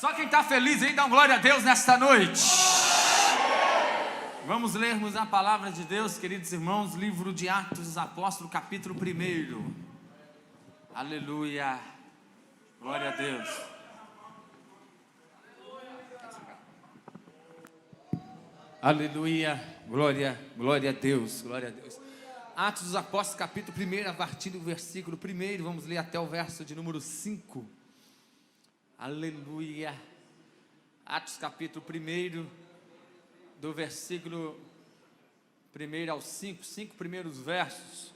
Só quem está feliz aí, dá uma glória a Deus nesta noite. Vamos lermos a palavra de Deus, queridos irmãos, livro de Atos dos Apóstolos, capítulo 1. Aleluia, glória a Deus. Aleluia, glória a Deus, glória a Deus. Atos dos Apóstolos, capítulo 1, a partir do versículo 1, vamos ler até o verso de número 5. Aleluia. Atos capítulo 1, do versículo 1 ao 5, 5 primeiros versos,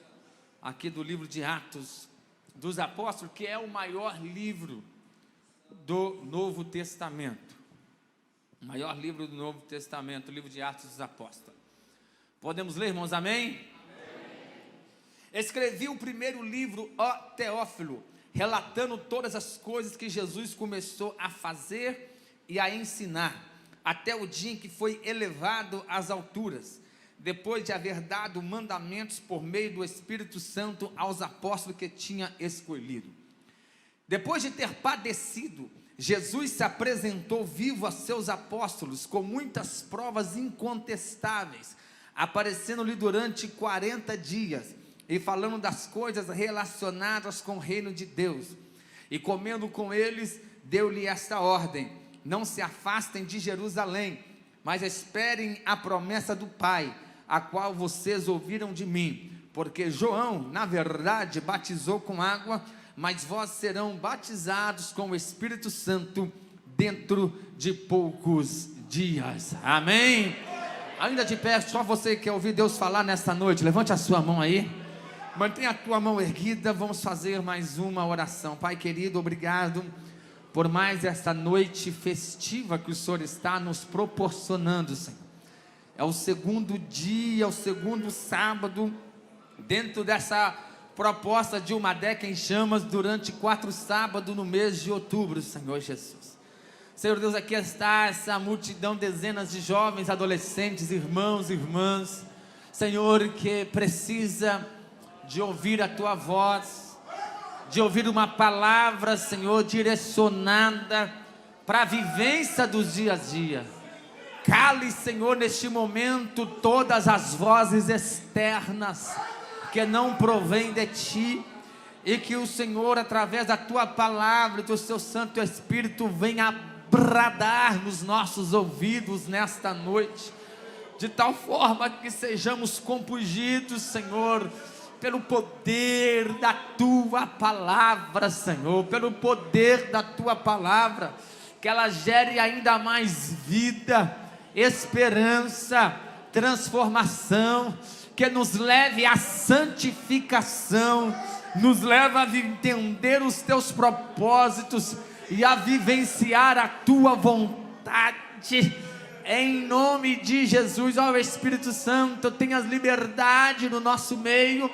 aqui do livro de Atos dos Apóstolos, que é o maior livro do Novo Testamento. O maior livro do Novo Testamento, o livro de Atos dos Apóstolos. Podemos ler, irmãos, amém? Escrevi o primeiro livro, ó Teófilo, relatando todas as coisas que Jesus começou a fazer e a ensinar, até o dia em que foi elevado às alturas, depois de haver dado mandamentos por meio do Espírito Santo aos apóstolos que tinha escolhido. Depois de ter padecido, Jesus se apresentou vivo a seus apóstolos com muitas provas incontestáveis, aparecendo-lhe durante 40 dias, e falando das coisas relacionadas com o reino de Deus, e comendo com eles, deu-lhe esta ordem: não se afastem de Jerusalém, mas esperem a promessa do Pai, a qual vocês ouviram de mim, porque João, na verdade, batizou com água, mas vós serão batizados com o Espírito Santo dentro de poucos dias. Amém? Ainda de pé, só você que quer ouvir Deus falar nesta noite, levante a sua mão aí. Mantenha a tua mão erguida, vamos fazer mais uma oração. Pai querido, obrigado por mais esta noite festiva que o Senhor está nos proporcionando, Senhor. É o segundo dia, é o segundo sábado, dentro dessa proposta de uma década em chamas, durante 4 sábados no mês de outubro, Senhor Jesus. Senhor Deus, aqui está essa multidão, dezenas de jovens, adolescentes, irmãos, irmãs, Senhor, que precisa de ouvir a tua voz, de ouvir uma palavra, Senhor, direcionada para a vivência dos dias a dia. Cale, Senhor, neste momento todas as vozes externas que não provém de ti, e que o Senhor, através da tua palavra, do seu Santo Espírito, venha bradar nos nossos ouvidos nesta noite, de tal forma que sejamos compungidos, Senhor, pelo poder da tua palavra, Senhor, pelo poder da tua palavra, que ela gere ainda mais vida, esperança, transformação, que nos leve à santificação, nos leva a entender os teus propósitos e a vivenciar a tua vontade, em nome de Jesus. Ó Espírito Santo, tenhas liberdade no nosso meio,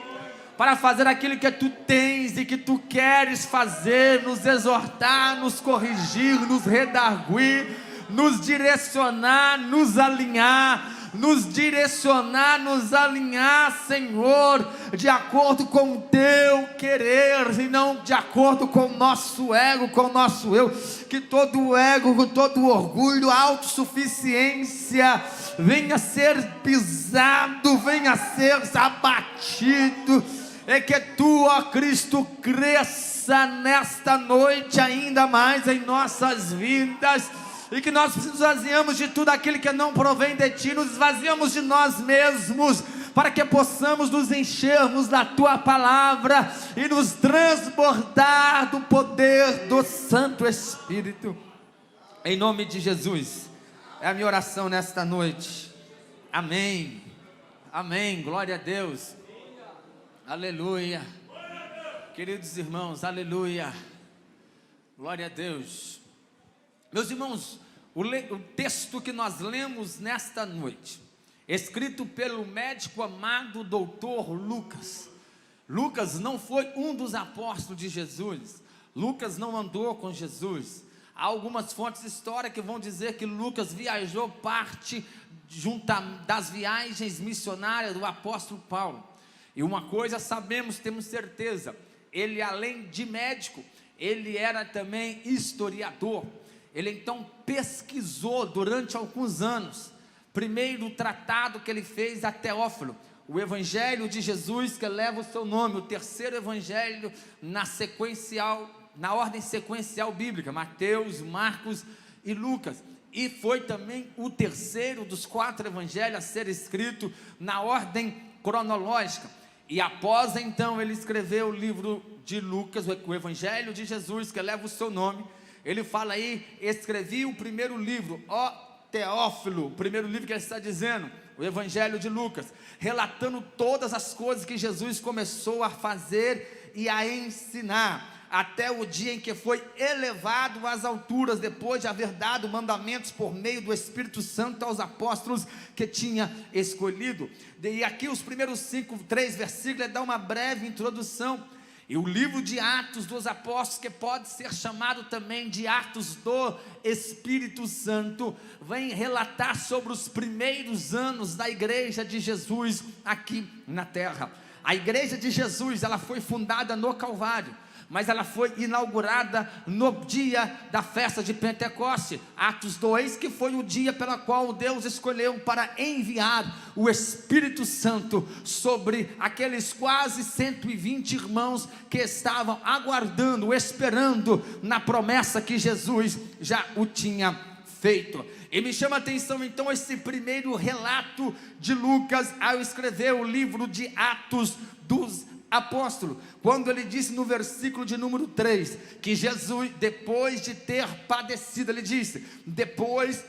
para fazer aquilo que tu tens e que tu queres fazer, nos exortar, nos corrigir, nos redarguir, nos direcionar, nos alinhar, Senhor, de acordo com o teu querer, e não de acordo com o nosso ego, com o nosso eu. Que todo ego, todo orgulho, autossuficiência venha ser pisado, venha ser abatido, e que tu, ó Cristo, cresça nesta noite ainda mais em nossas vidas, e que nós nos esvaziamos de tudo aquilo que não provém de ti, nos esvaziamos de nós mesmos, para que possamos nos enchermos da tua palavra e nos transbordar do poder do Santo Espírito, em nome de Jesus. É a minha oração nesta noite. Amém, amém, glória a Deus, aleluia. Queridos irmãos, aleluia, glória a Deus. Meus irmãos, o texto que nós lemos nesta noite, escrito pelo médico amado doutor Lucas. Lucas não foi um dos apóstolos de Jesus, Lucas não andou com Jesus. Há algumas fontes históricas que vão dizer que Lucas viajou parte das viagens missionárias do apóstolo Paulo. E uma coisa sabemos, temos certeza, ele além de médico, ele era também historiador. Ele então pesquisou durante alguns anos. Primeiro tratado que ele fez a Teófilo, o Evangelho de Jesus, que leva o seu nome, o terceiro evangelho na ordem sequencial bíblica, Mateus, Marcos e Lucas. E foi também o terceiro dos 4 evangelhos a ser escrito na ordem cronológica. E após então ele escreveu o livro de Lucas, o Evangelho de Jesus, que leva o seu nome. Ele fala aí: escrevi o primeiro livro, ó Teófilo, o primeiro livro que ele está dizendo, o Evangelho de Lucas, relatando todas as coisas que Jesus começou a fazer e a ensinar, até o dia em que foi elevado às alturas, depois de haver dado mandamentos por meio do Espírito Santo aos apóstolos que tinha escolhido. E aqui os primeiros 3 versículos dá uma breve introdução. E o livro de Atos dos Apóstolos, que pode ser chamado também de Atos do Espírito Santo, vem relatar sobre os primeiros anos da igreja de Jesus aqui na terra. A igreja de Jesus, ela foi fundada no Calvário, mas ela foi inaugurada no dia da festa de Pentecoste, Atos 2, que foi o dia pelo qual Deus escolheu para enviar o Espírito Santo sobre aqueles quase 120 irmãos que estavam aguardando, esperando na promessa que Jesus já o tinha feito. E me chama a atenção então esse primeiro relato de Lucas ao escrever o livro de Atos dos Apóstolo, quando ele disse no versículo de número 3, que Jesus, depois de ter padecido, ele disse, depois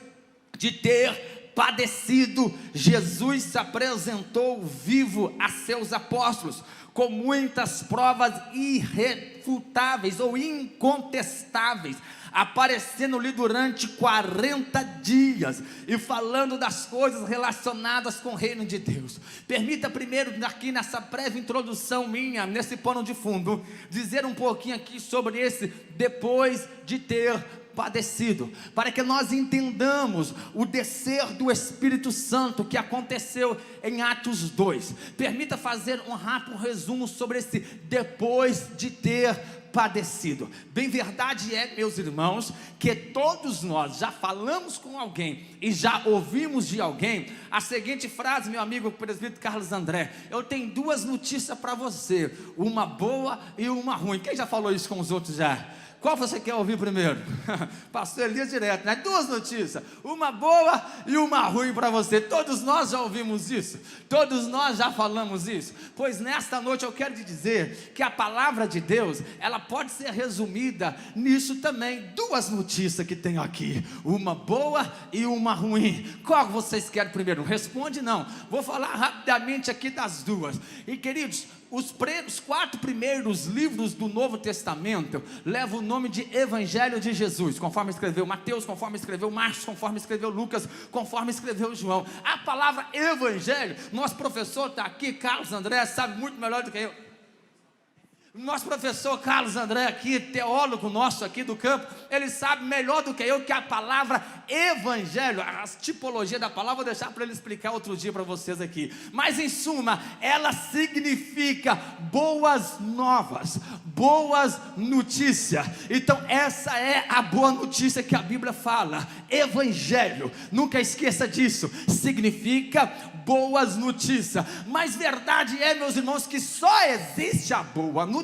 de ter padecido, Jesus se apresentou vivo a seus apóstolos, com muitas provas irrefutáveis ou incontestáveis, aparecendo-lhe durante 40 dias, e falando das coisas relacionadas com o reino de Deus. Permita primeiro, aqui nessa breve introdução minha, nesse pano de fundo, dizer um pouquinho aqui sobre esse depois de ter padecido, para que nós entendamos o descer do Espírito Santo que aconteceu em Atos 2. Permita fazer um rápido resumo sobre esse depois de ter padecido. Bem verdade é, meus irmãos, que todos nós já falamos com alguém e já ouvimos de alguém a seguinte frase, meu amigo presbítero Carlos André: eu tenho 2 notícias para você, uma boa e uma ruim. Quem já falou isso com os outros já? Qual você quer ouvir primeiro? Pastor Elias direto, né? 2 notícias, uma boa e uma ruim para você. Todos nós já ouvimos isso, todos nós já falamos isso. Pois nesta noite eu quero te dizer que a palavra de Deus, ela pode ser resumida nisso também. 2 notícias que tenho aqui, uma boa e uma ruim. Qual vocês querem primeiro? Responde não, vou falar rapidamente aqui das 2. E queridos, os 4 primeiros livros do Novo Testamento levam o nome de Evangelho de Jesus, conforme escreveu Mateus, conforme escreveu Marcos, conforme escreveu Lucas, conforme escreveu João. A palavra Evangelho, nosso professor está aqui, Carlos André, sabe muito melhor do que eu. Nosso professor Carlos André aqui, teólogo nosso aqui do campo, ele sabe melhor do que eu que a palavra evangelho, a tipologia da palavra, vou deixar para ele explicar outro dia para vocês aqui, mas em suma, ela significa boas novas, boas notícias. Então essa é a boa notícia que a Bíblia fala, evangelho, nunca esqueça disso, significa boas notícias. Mas verdade é, meus irmãos, que só existe a boa notícia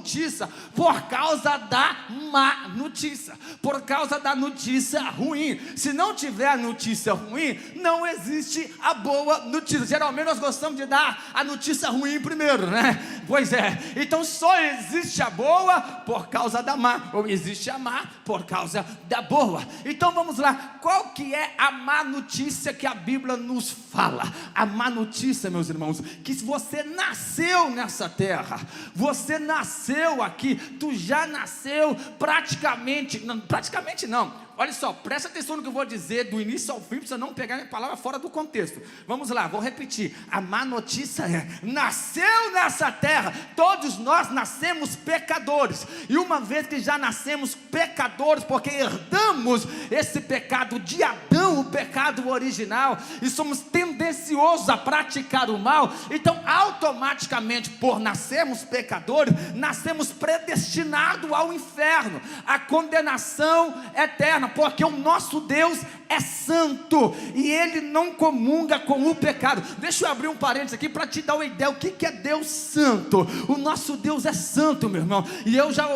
por causa da má notícia, por causa da notícia ruim. Se não tiver a notícia ruim, não existe a boa notícia. Geralmente nós gostamos de dar a notícia ruim primeiro, né? Pois é, então só existe a boa por causa da má, ou existe a má por causa da boa. Então vamos lá, qual que é a má notícia que a Bíblia nos fala? A má notícia, meus irmãos, que se você nasceu nessa terra, você nasceu aqui, tu já nasceu praticamente não, olha só, presta atenção no que eu vou dizer do início ao fim, para você não pegar minha palavra fora do contexto. Vamos lá, vou repetir. A má notícia é: nasceu nessa terra, todos nós nascemos pecadores, e uma vez que já nascemos pecadores, porque herdamos esse pecado de Adão, o pecado original, e somos tendenciosos a praticar o mal, então automaticamente, por nascermos pecadores, nascemos predestinados ao inferno, à condenação eterna. porque o nosso Deus é santo e Ele não comunga com o pecado. Deixa eu abrir um parênteses aqui para te dar uma ideia. O que é Deus santo? O nosso Deus é santo, meu irmão. E eu já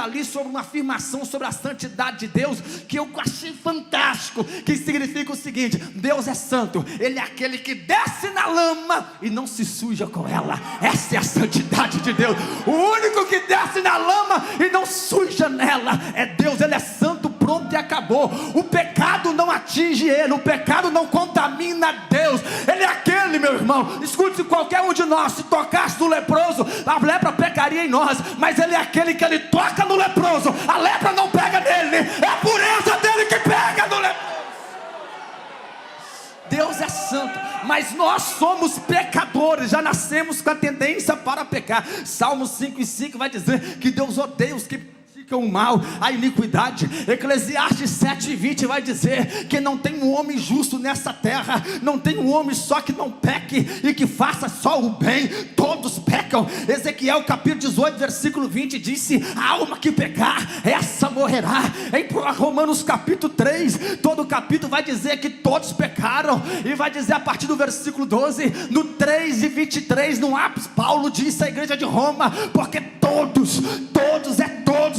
li sobre uma afirmação sobre a santidade de Deus, que eu achei fantástico, que significa o seguinte: Deus é santo, Ele é aquele que desce na lama e não se suja com ela. Essa é a santidade de Deus. O único que desce na lama e não suja nela é Deus. Ele é santo, pronto e acabou. O pecado não atinge Ele, o pecado não contamina Deus. Ele é aquele, meu irmão, escute, se qualquer um de nós se tocasse no leproso, a lepra pegaria em nós, mas Ele é aquele que Ele toca no leproso, a lepra não pega nele, é a pureza dele que pega no leproso. Deus é santo, mas nós somos pecadores, já nascemos com a tendência para pecar. Salmo 5:5 vai dizer que Deus odeia os que praticam o mal, a iniquidade. Eclesiastes 7:20 vai dizer que não tem um homem justo nessa terra, não tem um homem só que não peque e que faça só o bem, todos pecam. Ezequiel capítulo 18 versículo 20 disse: a alma que pecar, essa morrerá. Em Romanos capítulo 3, todo o capítulo vai dizer que todos pecaram, e vai dizer a partir do versículo 12, no 3:23, no ápice, Paulo disse à igreja de Roma: porque todos,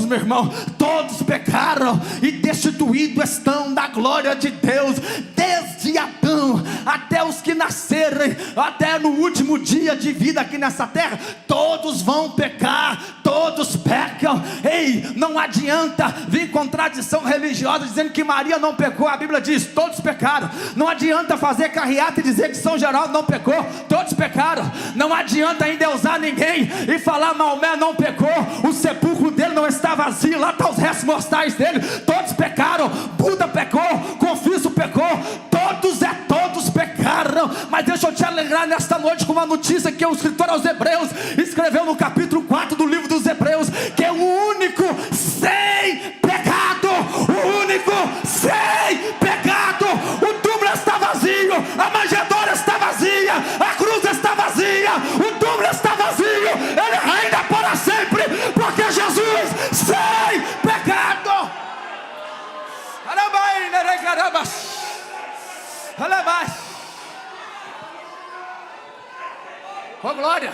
meu irmão, todos pecaram e destituídos estão da glória de Deus, desde Adão até os que nascerem, até no último dia de vida aqui nessa terra, todos vão pecar, todos pecam. Ei, não adianta vir contradição religiosa dizendo que Maria não pecou. A Bíblia diz: todos pecaram. Não adianta fazer carreata e dizer que São Geraldo não pecou, todos pecaram. Não adianta endeusar ninguém e falar Maomé não pecou, o sepulcro dele não está vazio, lá estão os restos mortais dele. Todos pecaram. Buda pecou, Confúcio pecou, todos pecaram. Mas deixa eu te alegrar nesta noite com uma notícia que o escritor aos Hebreus escreveu no capítulo 4 do livro dos Hebreus, que é o único sem pecado, o único sem pecado. O túmulo está vazio, a manjedoura está vazia, a cruz está vazia, o túmulo está vazio, ele reina para sempre, porque Jesus sem pecado. Oh glória.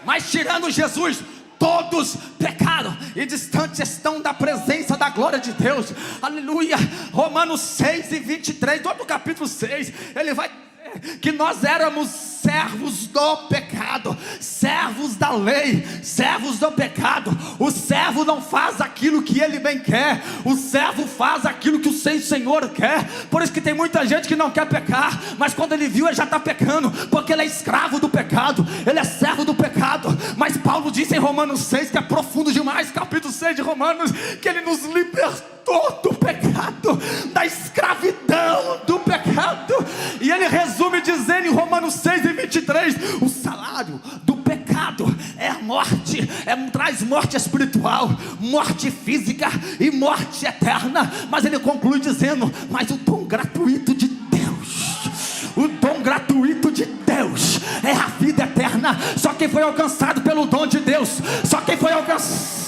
Mas tirando Jesus, todos pecaram e distantes estão da presença da glória de Deus. Aleluia. Romanos 6:23, todo o capítulo 6, ele vai dizer que nós éramos servos do pecado, servos da lei, servos do pecado. O servo não faz aquilo que ele bem quer, o servo faz aquilo que o Senhor quer. Por isso que tem muita gente que não quer pecar, mas quando ele viu, ele já está pecando, porque ele é escravo do pecado, ele é servo do pecado. Mas Paulo disse em Romanos 6, que é profundo demais, capítulo 6 de Romanos, que ele nos libertou do pecado, da escravidão do pecado. E ele resume dizendo em Romanos 6:23, o salário do pecado é a morte, traz morte espiritual, morte física e morte eterna. Mas ele conclui dizendo: mas o dom gratuito de Deus, o dom gratuito de Deus é a vida eterna. Só quem foi alcançado pelo dom de Deus, só quem foi alcançado.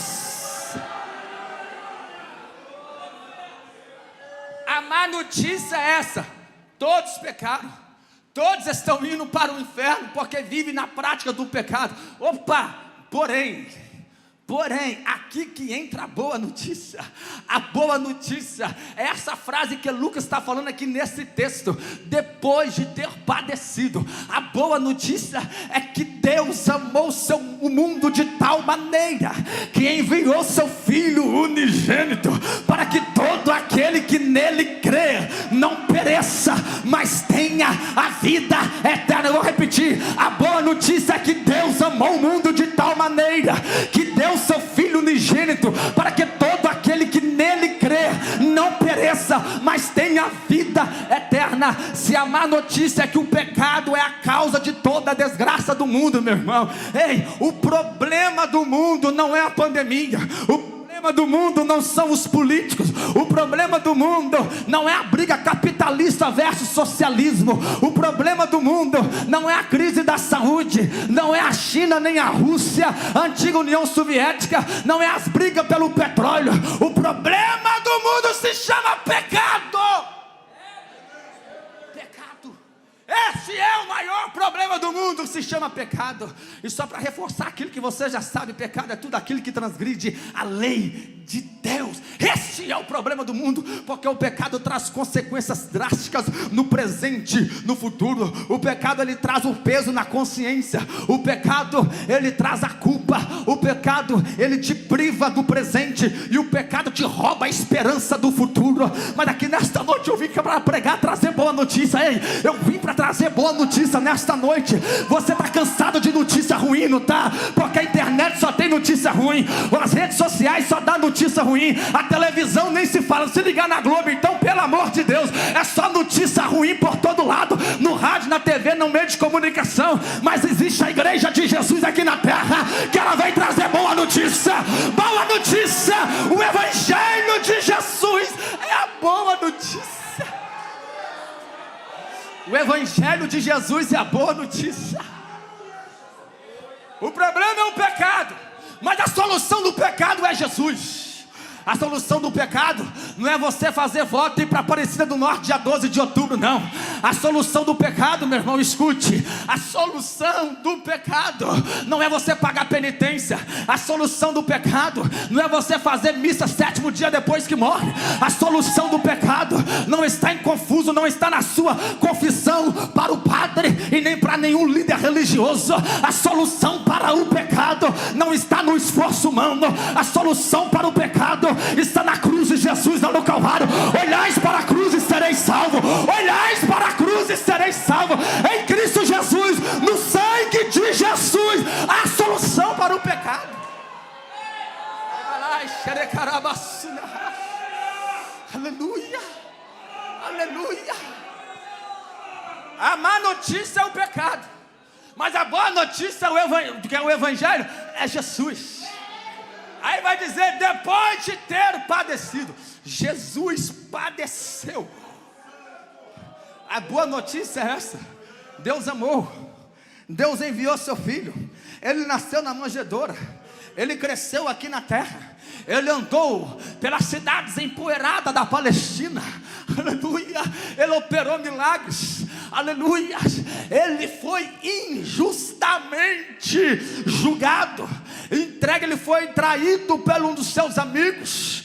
A má notícia é essa: todos pecaram, todos estão indo para o inferno porque vivem na prática do pecado. Opa, porém, aqui que entra a boa notícia. A boa notícia é essa frase que Lucas está falando aqui nesse texto: depois de ter padecido. A boa notícia é que Deus amou o mundo de tal maneira que enviou seu Filho unigênito, para que todo aquele que nele crer não pereça, mas tenha a vida eterna. Eu vou repetir: a boa notícia é que Deus amou o mundo de tal maneira que deu seu Filho unigênito, para que todo aquele que nele crer não pereça, mas tenha vida eterna. Se a má notícia é que o pecado é a causa de toda a desgraça do mundo, meu irmão, ei, o problema do mundo não é a pandemia, o problema problema do mundo não são os políticos. O problema do mundo não é a briga capitalista versus socialismo. O problema do mundo não é a crise da saúde, não é a China nem a Rússia, a antiga União Soviética, não é as brigas pelo petróleo. O problema do mundo se chama pecado. Esse é o maior problema do mundo, se chama pecado. E só para reforçar aquilo que você já sabe, pecado é tudo aquilo que transgride a lei de Deus. Esse é o problema do mundo, porque o pecado traz consequências drásticas no presente, no futuro. O pecado, ele traz o peso na consciência. O pecado, ele traz a culpa. O pecado, ele te priva do presente, e o pecado te rouba a esperança do futuro. Mas aqui nesta noite eu vim para pregar, trazer boa notícia. Ei, eu vim para trazer boa notícia nesta noite. Você está cansado de notícia ruim, não está? Porque a internet só tem notícia ruim, as redes sociais só dá notícia ruim, a televisão nem se fala. Se ligar na Globo, então, pelo amor de Deus, é só notícia ruim por todo lado, no rádio, na TV, no meio de comunicação. Mas existe a igreja de Jesus aqui na terra, que ela vem trazer boa notícia. Boa notícia, o evangelho de Jesus é a boa notícia. O evangelho de Jesus é a boa notícia. O problema é o pecado, mas a solução do pecado é Jesus. A solução do pecado não é você fazer voto e ir para Aparecida do Norte dia 12 de outubro, não. A solução do pecado, meu irmão, escute. A solução do pecado não é você pagar penitência. A solução do pecado não é você fazer missa 7º dia depois que morre. A solução do pecado não está em confuso, não está na sua confissão para o padre e nem para nenhum líder religioso. A solução para o pecado não está no esforço humano. A solução para o pecado está na cruz de Jesus, lá no Calvário. Olhais para a cruz e sereis salvo. Olhais para a cruz e sereis salvo. Em Cristo Jesus, no sangue de Jesus, a solução para o pecado. Aleluia, aleluia. A má notícia é o pecado, mas a boa notícia que é o evangelho é Jesus. Aí vai dizer, depois de ter padecido. Jesus padeceu. A boa notícia é essa: Deus amou, Deus enviou seu filho, ele nasceu na manjedoura, ele cresceu aqui na terra, ele andou pelas cidades empoeiradas da Palestina, aleluia, ele operou milagres, aleluia, ele foi injustamente julgado, entregue, ele foi traído por um dos seus amigos.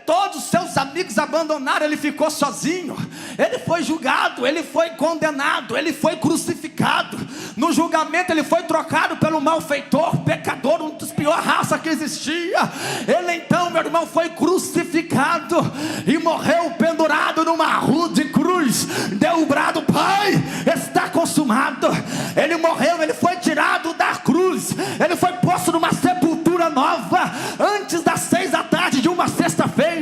Todos os seus amigos abandonaram, ele ficou sozinho. Ele foi julgado, ele foi condenado, ele foi crucificado. No julgamento ele foi trocado pelo malfeitor, pecador, um dos piores raças que existia. Ele então, meu irmão, foi crucificado e morreu pendurado numa rude cruz. Deu o brado, Pai, está consumado. Ele morreu, ele foi tirado da cruz, ele foi posto numa sepultura nova, antes das 6 da tarde de uma sexta-feira.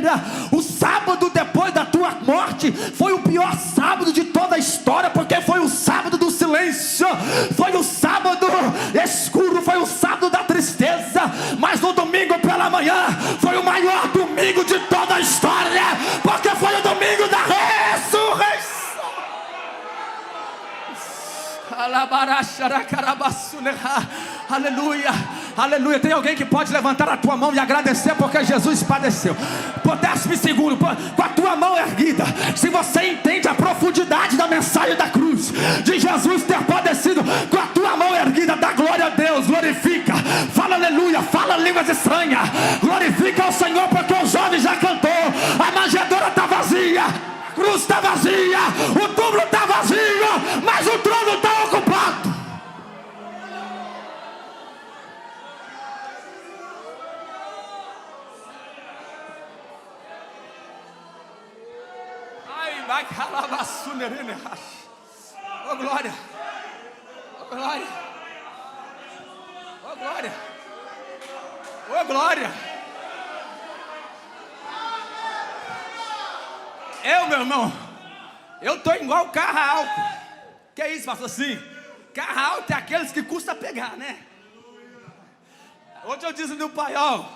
O sábado depois da tua morte foi o pior sábado de toda a história, porque foi o sábado do silêncio, foi o sábado escuro, foi o sábado da tristeza. Mas no domingo pela manhã foi o maior domingo de toda a história, porque foi o domingo da ressurreição. Aleluia, aleluia. Tem alguém que pode levantar a tua mão e agradecer porque Jesus padeceu? Desce-me seguro, com a tua mão erguida. Se você entende a profundidade da mensagem da cruz, de Jesus ter padecido, com a tua mão erguida, dá glória a Deus, glorifica, fala aleluia, fala línguas estranhas, glorifica ao Senhor, porque o jovem já cantou, a manjedoura está vazia, a cruz está vazia, o túmulo está vazio, mas o trono está ocupado. Oh glória, oh glória, oh glória, oh glória. Meu irmão, eu estou igual carro alto. Que é isso, pastor? Assim, carro alto é aqueles que custa pegar, né? Hoje eu disse no Paiol,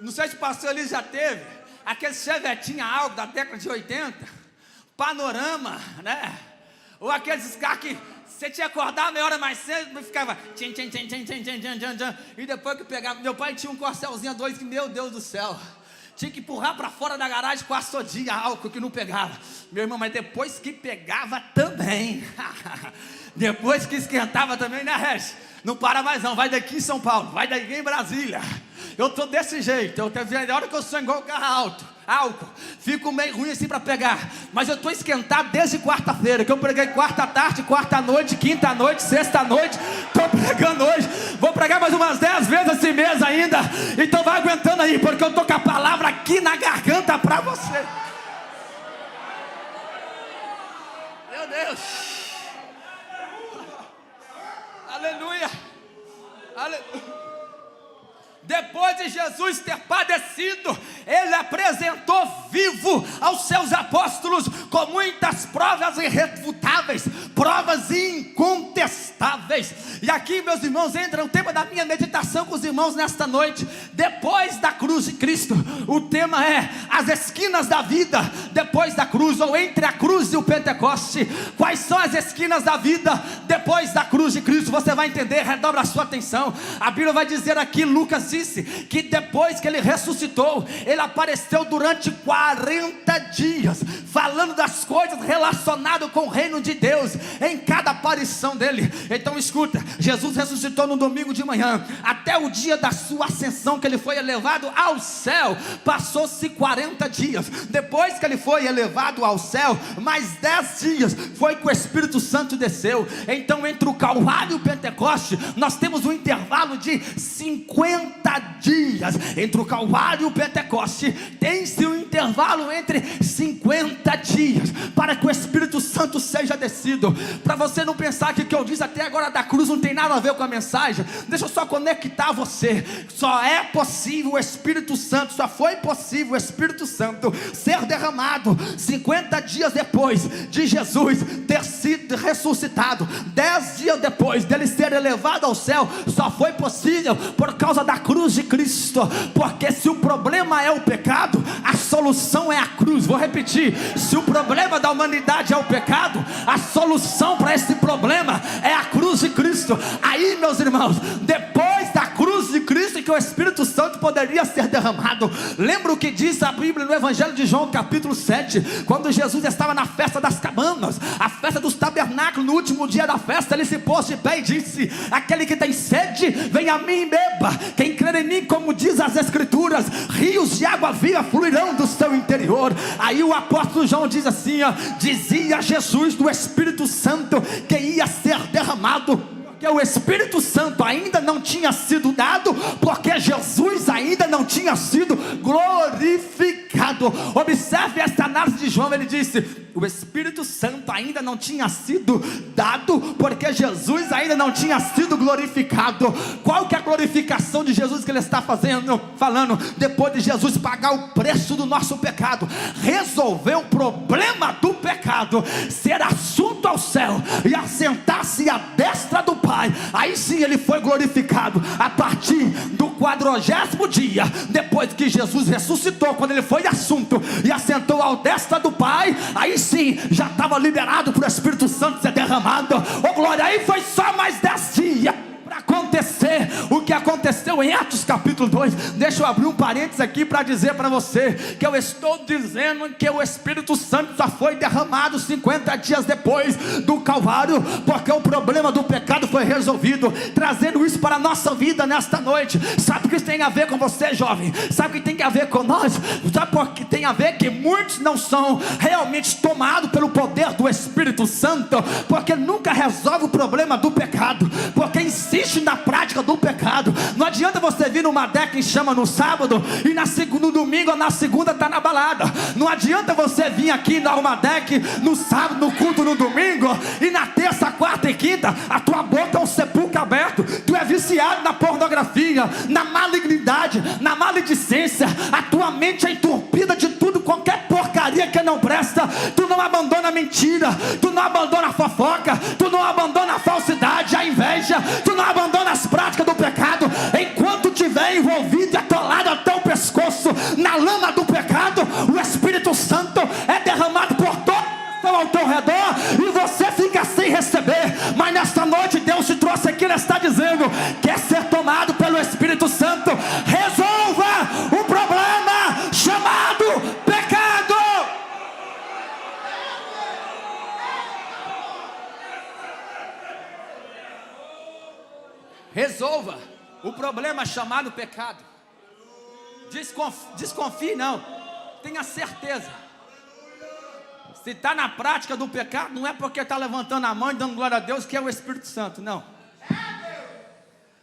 Não sei se o pastor ali já teve aquele chevetinha algo da década de 80, Panorama, né? Ou aqueles carros que você tinha que acordar meia hora mais cedo e ficava tchan, tchan, tchan, tchan, tchan, tchan, tchan, tchan. E depois que pegava, meu pai tinha um Corcelzinho 2 que, meu Deus do céu, tinha que empurrar para fora da garagem com a sodinha álcool que não pegava. Meu irmão, mas depois que pegava também, depois que esquentava também, né, Regis? Não para mais não, vai daqui em São Paulo, vai daqui em Brasília. Eu tô desse jeito, eu tenho a hora que eu sou igual o carro álcool, fico meio ruim assim para pegar, mas eu estou esquentado desde quarta-feira, que eu preguei quarta tarde, quarta noite, quinta noite, sexta noite, estou pregando hoje, vou pregar mais umas 10 vezes esse mês ainda, então vai aguentando aí, porque eu estou com a palavra aqui na garganta para você. Meu Deus, aleluia, aleluia. Depois de Jesus ter padecido, Ele apresentou vivo aos seus apóstolos com muitas provas irrefutáveis, provas incontestáveis. E aqui, meus irmãos, entra o tema da minha meditação com os irmãos nesta noite. Depois da cruz de Cristo, o tema é as esquinas da vida depois da cruz, ou entre a cruz e o Pentecoste. Quais são as esquinas da vida depois da cruz de Cristo? Você vai entender, redobra a sua atenção. A Bíblia vai dizer aqui, Lucas disse que depois que Ele ressuscitou, Ele apareceu durante 40 dias, falando das coisas relacionadas com o reino de Deus, em cada aparição dele. Então escuta, Jesus ressuscitou no domingo de manhã, até o dia da sua ascensão, que Ele foi elevado ao céu, passou-se 40 dias. Depois que Ele foi elevado ao céu, mais 10 dias foi que o Espírito Santo desceu. Então entre o Calvário e o Pentecoste, nós temos um intervalo de 50 dias. Entre o Calvário e o Pentecoste tem-se um intervalo entre 50 dias, para que o Espírito Santo seja descido. Para você não pensar que o que eu disse até agora da cruz não tem nada a ver com a mensagem, deixa eu só conectar você. Só é possível o Espírito Santo, só foi possível o Espírito Santo ser derramado 50 dias depois de Jesus ter sido ressuscitado. 10 dias depois dele ser elevado ao céu, só foi possível por causa da cruz de Cristo. Porque se o problema é o pecado, a solução é a cruz. Vou repetir, se o problema da humanidade é o pecado, a solução para esse problema é a cruz de Cristo. Aí, meus irmãos, depois da cruz de Cristo, que o Espírito Santo poderia ser derramado. Lembra o que diz a Bíblia no Evangelho de João capítulo 7, quando Jesus estava na festa das cabanas, a festa dos tabernáculos. No último dia da festa, Ele se pôs de pé e disse: aquele que tem sede, vem a mim e beba. Quem crer em mim, como diz as Escrituras, rios de água viva fluirão do seu interior. Aí o apóstolo João diz assim, dizia Jesus do Espírito Santo que ia ser derramado, porque o Espírito Santo ainda não tinha sido dado, porque Jesus ainda não tinha sido glorificado. Observe esta análise de João. Ele disse: o Espírito Santo ainda não tinha sido dado, porque Jesus ainda não tinha sido glorificado. Qual que é a glorificação de Jesus que Ele está falando? Depois de Jesus pagar o preço do nosso pecado, resolver o problema do pecado, ser assunto ao céu e assentar-se à destra do Pai, aí sim Ele foi glorificado. A partir do 40º dia, depois que Jesus ressuscitou, quando Ele foi assunto e assentou à destra do Pai, aí sim já estava liberado para o Espírito Santo ser derramado. Oh glória, aí foi só mais 10 dias para acontecer o que aconteceu em Atos capítulo 2. Deixa eu abrir um parênteses aqui para dizer para você que eu estou dizendo que o Espírito Santo só foi derramado 50 dias depois do Calvário, porque o problema do pecado foi resolvido. Trazendo isso para a nossa vida nesta noite, sabe o que isso tem a ver com você, jovem? Sabe o que tem a ver com nós? Sabe por que tem a ver? Que muitos não são realmente tomados pelo poder do Espírito Santo, porque nunca resolve o problema do pecado, porque insiste na prática do pecado. Não adianta você vir numa Deca em Chama no sábado e no domingo ou na segunda está na balada. Não adianta você vir aqui na Almadec no sábado, no culto no domingo, e na terça, quarta e quinta a tua boca é um sepulcro aberto. Tu é viciado na pornografia, na malignidade, na maledicência. A tua mente é entupida de tudo, qualquer porcaria que não presta, tu não abandona a mentira, tu não abandona a fofoca, tu não abandona a falsidade, a inveja, tu não abandona as práticas do pecado. Enquanto tiver envolvido e atolado até o pescoço na lama do pecado, o Espírito Santo é derramado por todo ao teu redor e você fica sem receber. Mas nesta noite Deus te trouxe aqui, Ele está dizendo: quer ser tomado pelo Espírito Santo, resolva o problema chamado pecado. Resolva o problema chamado pecado. Desconfie não, tenha certeza. Se está na prática do pecado, não é porque está levantando a mão e dando glória a Deus que é o Espírito Santo, não.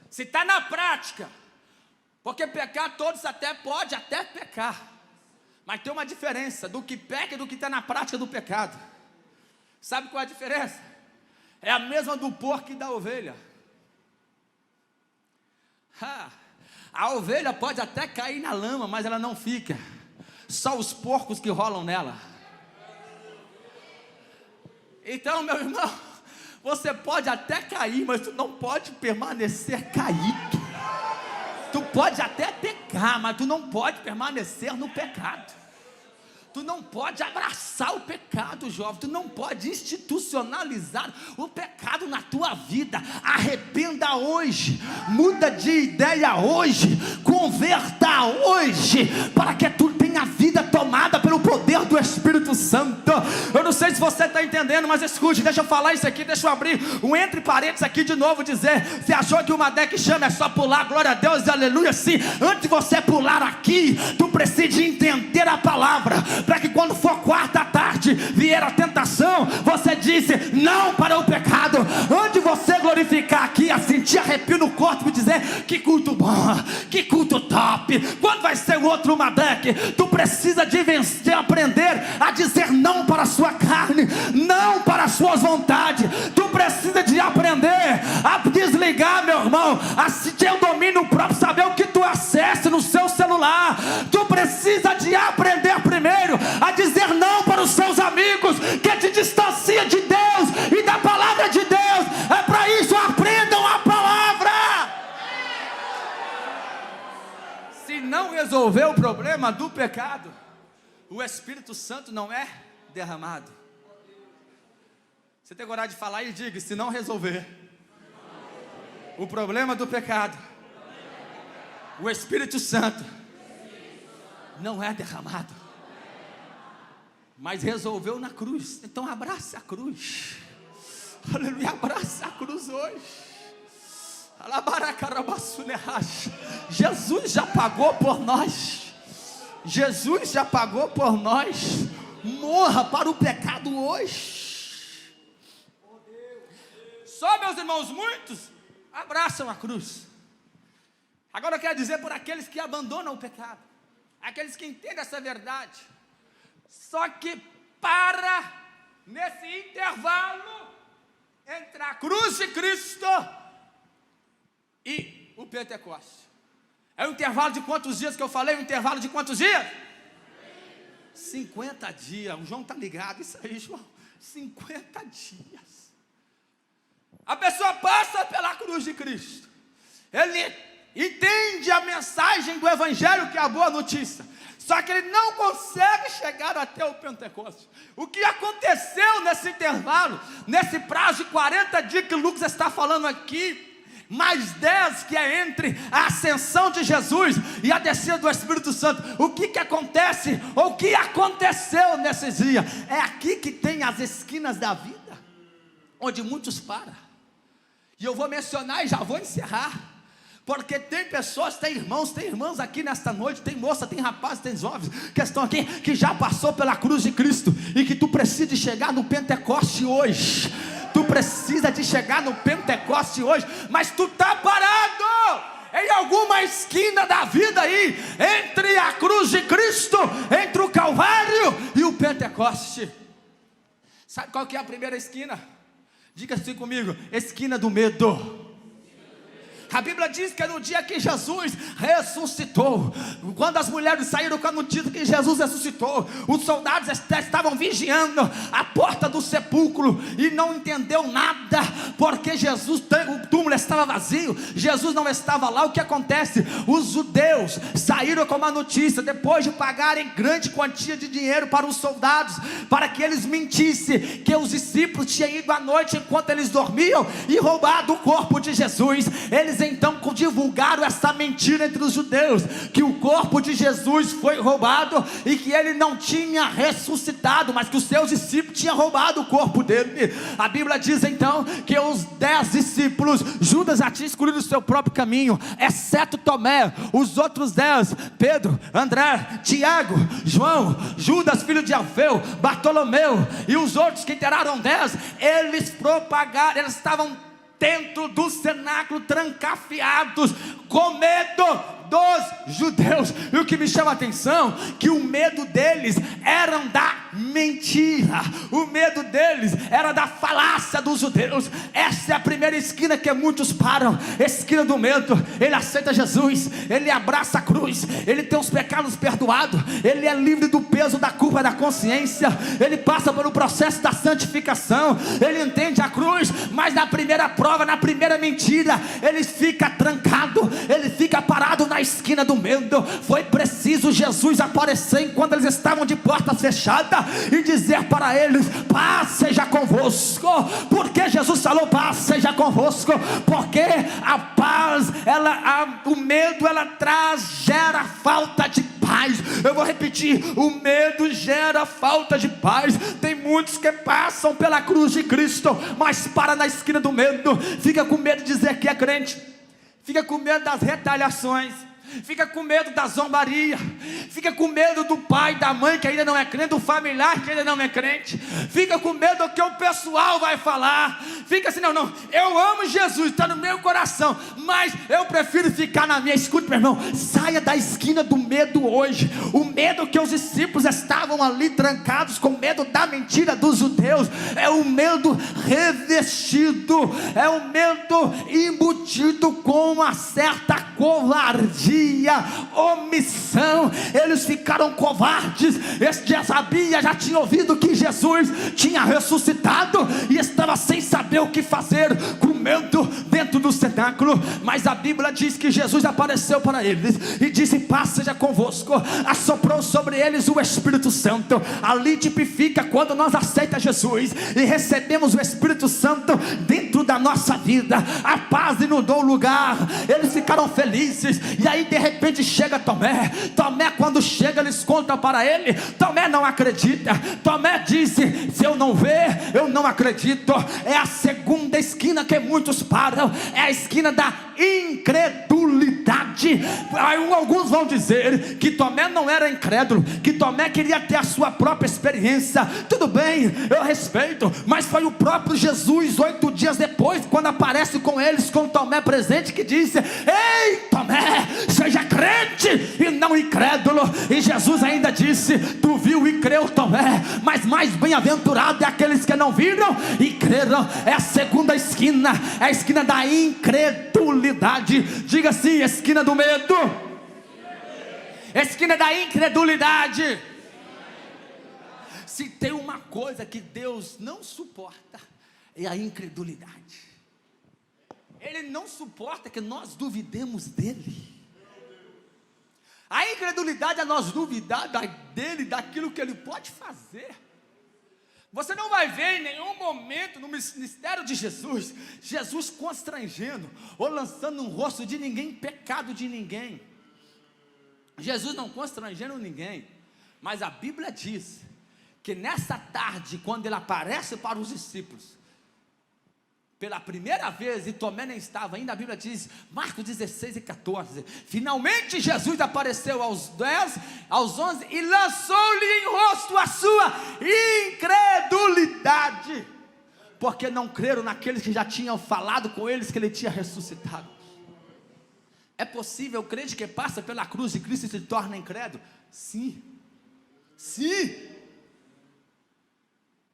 Se está na prática, porque pecar todos pode até pecar, mas tem uma diferença do que peca e do que está na prática do pecado. Sabe qual é a diferença? É a mesma do porco e da ovelha. A ovelha pode até cair na lama, mas ela não fica. Só os porcos que rolam nela. Então, meu irmão, você pode até cair, mas tu não pode permanecer caído. Tu pode até pecar, mas tu não pode permanecer no pecado. Tu não pode abraçar o pecado, jovem. Tu não pode institucionalizar o pecado na tua vida. Arrependa hoje, muda de ideia hoje, converta hoje, para que tu tenha a vida tomada pelo poder do Espírito Santo. Eu não sei se você está entendendo, mas escute, deixa eu falar isso aqui, deixa eu abrir um entre parênteses aqui de novo, dizer: você achou que uma deck chama é só pular, glória a Deus, aleluia? Sim, antes de você pular aqui, tu precisa entender a palavra, para que quando for quarta tarde, vier a tentação, você disse não para o pecado. Antes de você glorificar aqui, a sentir arrepio no corpo e dizer: que culto bom, que culto top, quando vai ser o outro Madec? Tu precisa de vencer, aprender a dizer não para a sua carne, não para as suas vontades. Tu precisa de aprender a desligar, meu irmão, a ter o domínio próprio, saber o que tu acessa no seu celular. Tu precisa de aprender primeiro a dizer não para os seus amigos, que te distancia de Deus e da palavra de Deus. É para isso, aprendam a palavra. Se não resolver o problema do pecado, o Espírito Santo não é derramado. Você tem coragem de falar e diga: se não resolver o problema do pecado, o Espírito Santo não é derramado. Mas resolveu na cruz. Então abraça a cruz. Aleluia, abraça a cruz hoje. Jesus já pagou por nós. Jesus já pagou por nós. Morra para o pecado hoje. Só, meus irmãos, muitos abraçam a cruz. Agora eu quero dizer por aqueles que abandonam o pecado, aqueles que entendem essa verdade. Só que para nesse intervalo entre a cruz de Cristo e o Pentecostes. É um intervalo de quantos dias que eu falei? Um intervalo de quantos dias? 50 dias. O João está ligado, isso aí, João. 50 dias. A pessoa passa pela cruz de Cristo. Ele entende a mensagem do Evangelho, que é a boa notícia. Só que ele não consegue chegar até o Pentecostes. O que aconteceu nesse intervalo, nesse prazo de 40 dias que o Lucas está falando aqui, mais 10 que é entre a ascensão de Jesus e a descida do Espírito Santo. O que acontece, ou o que aconteceu nesses dias? É aqui que tem as esquinas da vida, onde muitos param. E eu vou mencionar e já vou encerrar, porque tem pessoas, tem irmãos aqui nesta noite, tem moça, tem rapazes, tem jovens que estão aqui, que já passou pela cruz de Cristo, e que tu precisa de chegar no Pentecoste hoje. Tu precisa de chegar no Pentecoste hoje, mas tu está parado em alguma esquina da vida aí, entre a cruz de Cristo, entre o Calvário e o Pentecoste. Sabe qual que é a primeira esquina? Diga assim comigo: esquina do medo. A Bíblia diz que no dia que Jesus ressuscitou, quando as mulheres saíram com a notícia que Jesus ressuscitou, os soldados estavam vigiando a porta do sepulcro e não entendeu nada, porque o túmulo estava vazio, Jesus não estava lá. O que acontece? Os judeus saíram com uma notícia, depois de pagarem grande quantia de dinheiro para os soldados, para que eles mentissem que os discípulos tinham ido à noite enquanto eles dormiam e roubado o corpo de Jesus. Eles então divulgaram essa mentira entre os judeus, que o corpo de Jesus foi roubado e que ele não tinha ressuscitado, mas que os seus discípulos tinham roubado o corpo dele. A Bíblia diz então que os 10 discípulos, Judas já tinha escolhido o seu próprio caminho, exceto Tomé. Os outros 10, Pedro, André, Tiago, João, Judas filho de Alfeu, Bartolomeu e os outros que inteiraram 10, eles propagaram, eles estavam dentro do cenáculo trancafiados, com medo dos judeus. E o que me chama a atenção, que o medo deles era da mentira, o medo deles era da falácia dos judeus. Essa é a primeira esquina que muitos param, esquina do medo. Ele aceita Jesus, ele abraça a cruz, ele tem os pecados perdoados, ele é livre do peso da culpa da consciência, ele passa pelo processo da santificação, ele entende a cruz, mas na primeira prova, na primeira mentira, ele fica trancado, ele fica parado na esquina do medo. Foi preciso Jesus aparecer enquanto eles estavam de portas fechadas e dizer para eles: paz seja convosco. Porque Jesus falou paz seja convosco? Porque a paz, o medo gera falta de paz. Eu vou repetir: o medo gera falta de paz. Tem muitos que passam pela cruz de Cristo, mas para na esquina do medo, fica com medo de dizer que é crente, fica com medo das retaliações, fica com medo da zombaria, fica com medo do pai, da mãe que ainda não é crente, do familiar que ainda não é crente, fica com medo do que o pessoal vai falar, fica assim: não, eu amo Jesus, está no meu coração, mas eu prefiro ficar na minha. Escute, meu irmão, saia da esquina do medo hoje. O medo que os discípulos estavam ali trancados, com medo da mentira dos judeus, é um medo revestido, é um medo embutido com uma certa covardia, omissão. Eles ficaram covardes. Esse já tinha ouvido que Jesus tinha ressuscitado e estava sem saber o que fazer, com medo dentro do cenáculo. Mas a Bíblia diz que Jesus apareceu para eles e disse: paz seja convosco. Assoprou sobre eles o Espírito Santo. Ali tipifica quando nós aceitamos Jesus e recebemos o Espírito Santo dentro da nossa vida. A paz inundou o lugar, eles ficaram felizes. E aí de repente chega Tomé. Quando chega, eles contam para ele. Tomé não acredita. Tomé disse: se eu não ver, eu não acredito. É a segunda esquina que muitos param, é a esquina da incredulidade. Aí alguns vão dizer que Tomé não era incrédulo, que Tomé queria ter a sua própria experiência. Tudo bem, eu respeito, mas foi o próprio Jesus, 8 dias depois, quando aparece com eles, com Tomé presente, que disse: ei Tomé, seja crente e não incrédulo. E Jesus ainda disse: tu viu e creu, Tomé, mas mais bem-aventurado é aqueles que não viram e creram. É a segunda esquina, é a esquina da incredulidade. Diga assim: esquina do medo, esquina da incredulidade. Se tem uma coisa que Deus não suporta, é a incredulidade. Ele não suporta que nós duvidemos dele. A incredulidade é nós duvidar dele, daquilo que ele pode fazer. Você não vai ver em nenhum momento no ministério de Jesus, Jesus constrangendo ou lançando no rosto de ninguém pecado de ninguém. Jesus não constrangendo ninguém. Mas a Bíblia diz que nessa tarde, quando ele aparece para os discípulos pela primeira vez, e Tomé nem estava ainda, a Bíblia diz, Marcos 16 e 14, finalmente Jesus apareceu aos 10, aos 11, e lançou-lhe em rosto a sua incredulidade, porque não creram naqueles que já tinham falado com eles que ele tinha ressuscitado. É possível o crente que passa pela cruz de Cristo e se torna incrédulo? Sim, sim.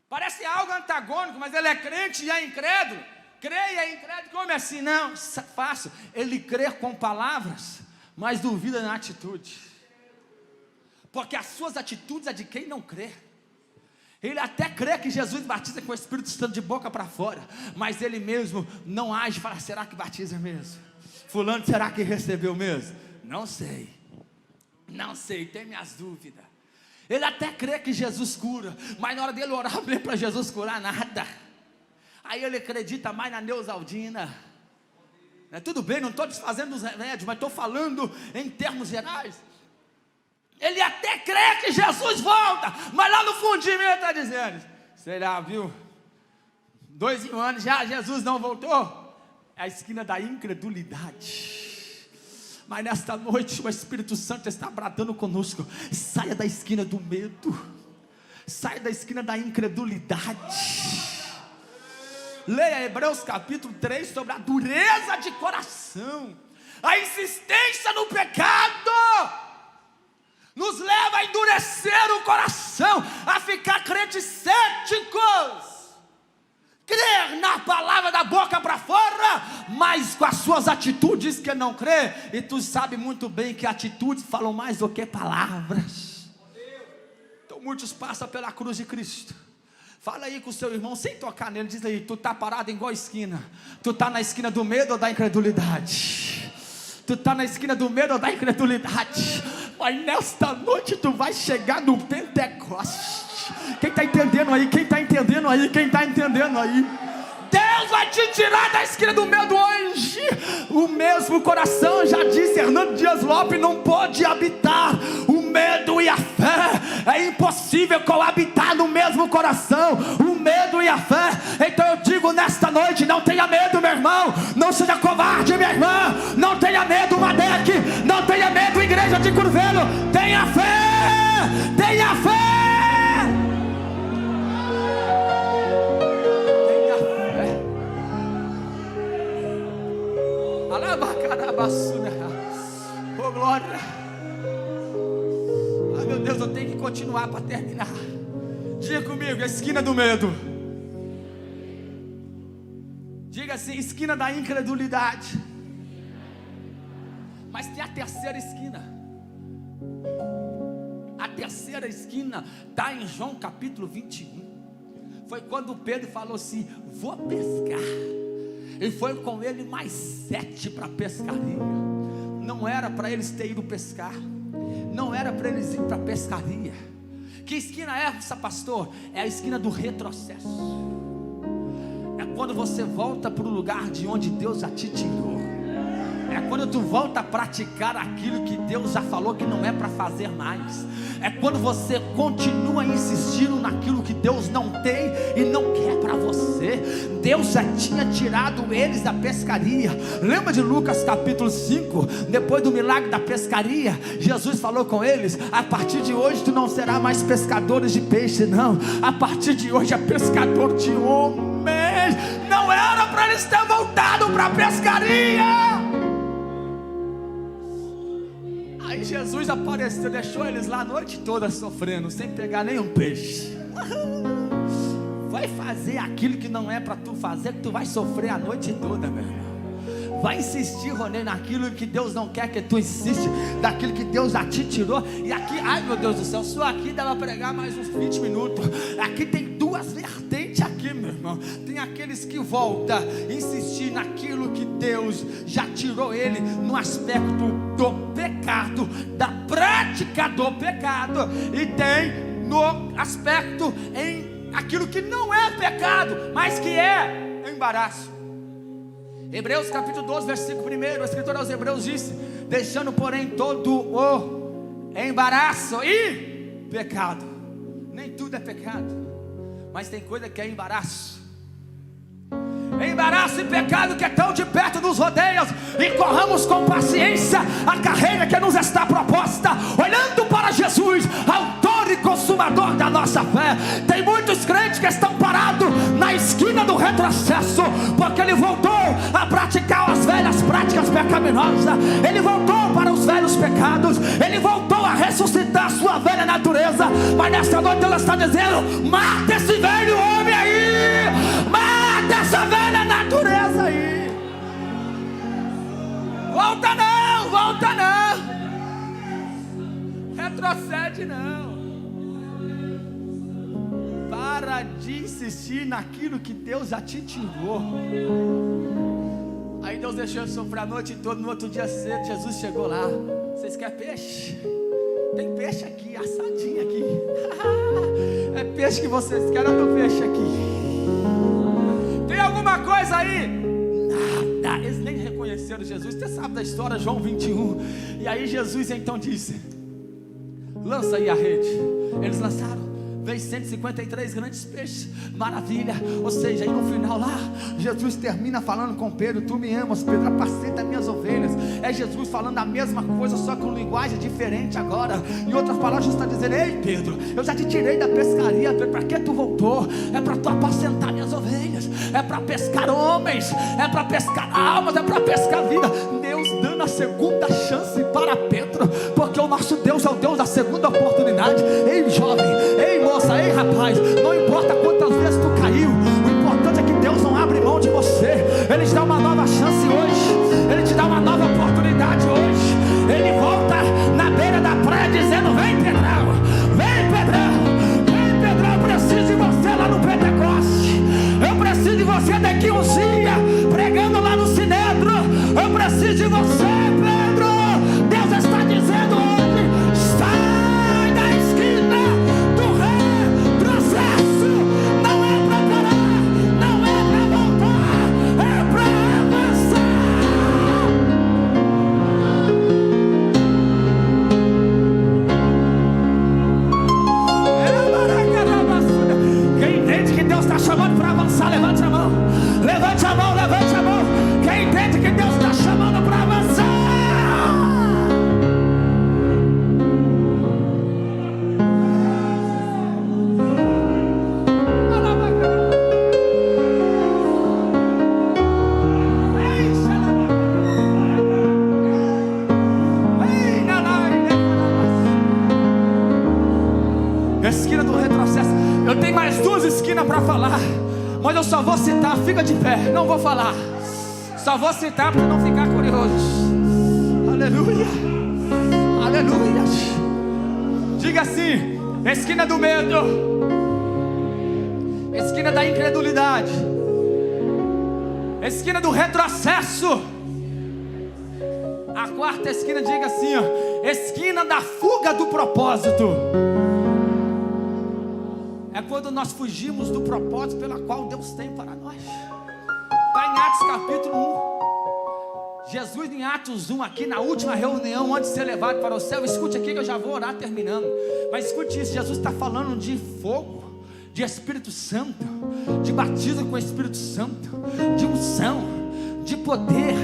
Parece algo antagônico, mas ele é crente e é incrédulo. creia em crédito. Como assim? Não, fácil. Ele crê com palavras, mas duvida na atitude. Porque as suas atitudes é de quem não crê. Ele até crê que Jesus batiza com o Espírito Santo de boca para fora, mas ele mesmo não age e fala: será que batiza mesmo? Fulano, será que recebeu mesmo? Não sei, tenho minhas dúvidas. Ele até crê que Jesus cura, mas na hora dele orar para Jesus curar, nada. Aí ele acredita mais na Neusaldina. Tudo bem, não estou desfazendo os remédios, mas estou falando em termos gerais. Ele até crê que Jesus volta, mas lá no fundinho ele está dizendo: será, viu? 2 mil anos já, Jesus não voltou. É a esquina da incredulidade. Mas nesta noite o Espírito Santo está bradando conosco: saia da esquina do medo, saia da esquina da incredulidade. Leia Hebreus capítulo 3 sobre a dureza de coração. A insistência no pecado nos leva a endurecer o coração, a ficar crentes céticos, crer na palavra da boca para fora, mas com as suas atitudes que não crê. E tu sabe muito bem que atitudes falam mais do que palavras. Então muitos passam pela cruz de Cristo. Fala aí com o seu irmão sem tocar nele, diz aí: tu está parado em qual esquina? Tu está na esquina do medo ou da incredulidade? Tu está na esquina do medo ou da incredulidade? Mas nesta noite tu vai chegar no Pentecoste. Quem está entendendo aí? Quem está entendendo aí? Quem está entendendo aí? Deus vai te tirar da esquina do medo hoje. O mesmo coração, já disse Hernando Dias Lopes, não pode habitar o medo e a fé. É impossível coabitar no mesmo coração o medo e a fé. Então eu digo nesta noite: não tenha medo, meu irmão. Não seja covarde, minha irmã. Não tenha medo, Madec. Não tenha medo, igreja de Curvelo. Tenha fé. Tenha fé. Oh glória. Ai meu Deus, eu tenho que continuar para terminar. Diga comigo: a esquina do medo. Diga assim: esquina da incredulidade. Mas tem a terceira esquina. A terceira esquina está em João capítulo 21. Foi quando Pedro falou assim: vou pescar. E foi com ele mais 7 para a pescaria. Não era para eles terem ido pescar, não era para eles ir para a pescaria. Que esquina é essa, pastor? É a esquina do retrocesso. É quando você volta para o lugar de onde Deus já te tirou. É quando tu volta a praticar aquilo que Deus já falou que não é para fazer mais. É quando você continua insistindo naquilo que Deus não tem e não quer para você. Deus já tinha tirado eles da pescaria. Lembra de Lucas capítulo 5? Depois do milagre da pescaria, Jesus falou com eles: a partir de hoje tu não será mais pescadores de peixe, não. A partir de hoje é pescador de homens. Não era para eles terem voltado para a pescaria. Aí Jesus apareceu, deixou eles lá a noite toda sofrendo, sem pegar nenhum peixe. Vai fazer aquilo que não é para tu fazer, que tu vai sofrer a noite toda, meu irmão. Vai insistir, Ronê, naquilo que Deus não quer que tu insiste, daquilo que Deus já te tirou. E aqui, ai meu Deus do céu, só aqui dá para pregar mais uns 20 minutos. Aqui tem 2 vertentes aqui, meu irmão. Tem aqueles que voltam a insistir naquilo que Deus já tirou ele, no aspecto do pecado, da prática do pecado. E tem no aspecto em aquilo que não é pecado, mas que é embaraço. Hebreus capítulo 12, versículo 1, o escritor aos Hebreus disse: deixando porém todo o embaraço e pecado. Nem tudo é pecado, mas tem coisa que é embaraço. Embaraço e pecado que tão de perto nos rodeiam, e corramos com paciência a carreira que nos está proposta, olhando para Jesus, autor e consumador da nossa fé. Tem muitos crentes que estão parados na esquina do retrocesso, porque ele voltou a praticar as velhas práticas pecaminosas, ele voltou para os velhos pecados, ele voltou a ressuscitar a sua velha natureza. Mas nesta noite ela está dizendo: mata esse velho homem aí, mata essa velha natureza. retrocede não. Para de insistir naquilo que Deus já te tirou. Aí Deus deixou eu sofrer a noite toda. No outro dia cedo Jesus chegou lá. Vocês querem peixe? Tem peixe aqui, assadinho aqui. É peixe que vocês querem, olha o peixe aqui. Tem alguma coisa aí? Nada. Eles nem reconheceram Jesus. Você sabe da história, João 21. E aí Jesus então disse: lança aí a rede. Eles lançaram. Veio 153 grandes peixes, maravilha. Ou seja, aí no final lá, Jesus termina falando com Pedro: tu me amas, Pedro, apacenta minhas ovelhas. É Jesus falando a mesma coisa, só com linguagem diferente agora. Em outras palavras, Jesus está dizendo: ei Pedro, eu já te tirei da pescaria, Pedro, para que tu voltou? É para tu apacentar minhas ovelhas, é para pescar homens, é para pescar almas, é para pescar vida. Deus dando a segunda chance para Pedro, porque o nosso Deus é o Deus da segunda oportunidade. Ei jovem, ei moça, ei rapaz, não importa quantas vezes tu caiu, o importante é que Deus não abre mão de você. Ele te dá uma nova chance hoje, Ele te dá uma nova oportunidade hoje. Ele volta na beira da praia dizendo: vem Pedrão, vem Pedrão, vem Pedrão, eu preciso de você lá no Pentecoste, eu preciso de você daqui uns dias, pregando lá no Sinédrio, eu preciso de você, Pedro. Deus está dizendo hoje: sai da esquina do retrocesso. Não é para parar, não é para voltar, é para avançar. Quem entende que Deus está chamando para avançar, levante a mão, levante a mão, levante a mão. Quem entende que Deus está chamando para avançar? Esquina do retrocesso. Eu tenho mais 2 esquinas para falar, mas eu só vou citar. Fica de pé, não vou falar. Só vou citar para não ficar curioso. Aleluia, aleluia. Diga assim: esquina do medo, esquina da incredulidade, esquina do retrocesso. A 4ª esquina, diga assim, ó: esquina da fuga do propósito. É quando nós fugimos do propósito pela qual Deus tem para nós. Está em Atos capítulo 1. Jesus em Atos 1, aqui na última reunião antes de ser levado para o céu. Escute aqui que eu já vou orar terminando. Mas escute isso, Jesus está falando de fogo, de Espírito Santo, de batismo com o Espírito Santo, de unção, de poder,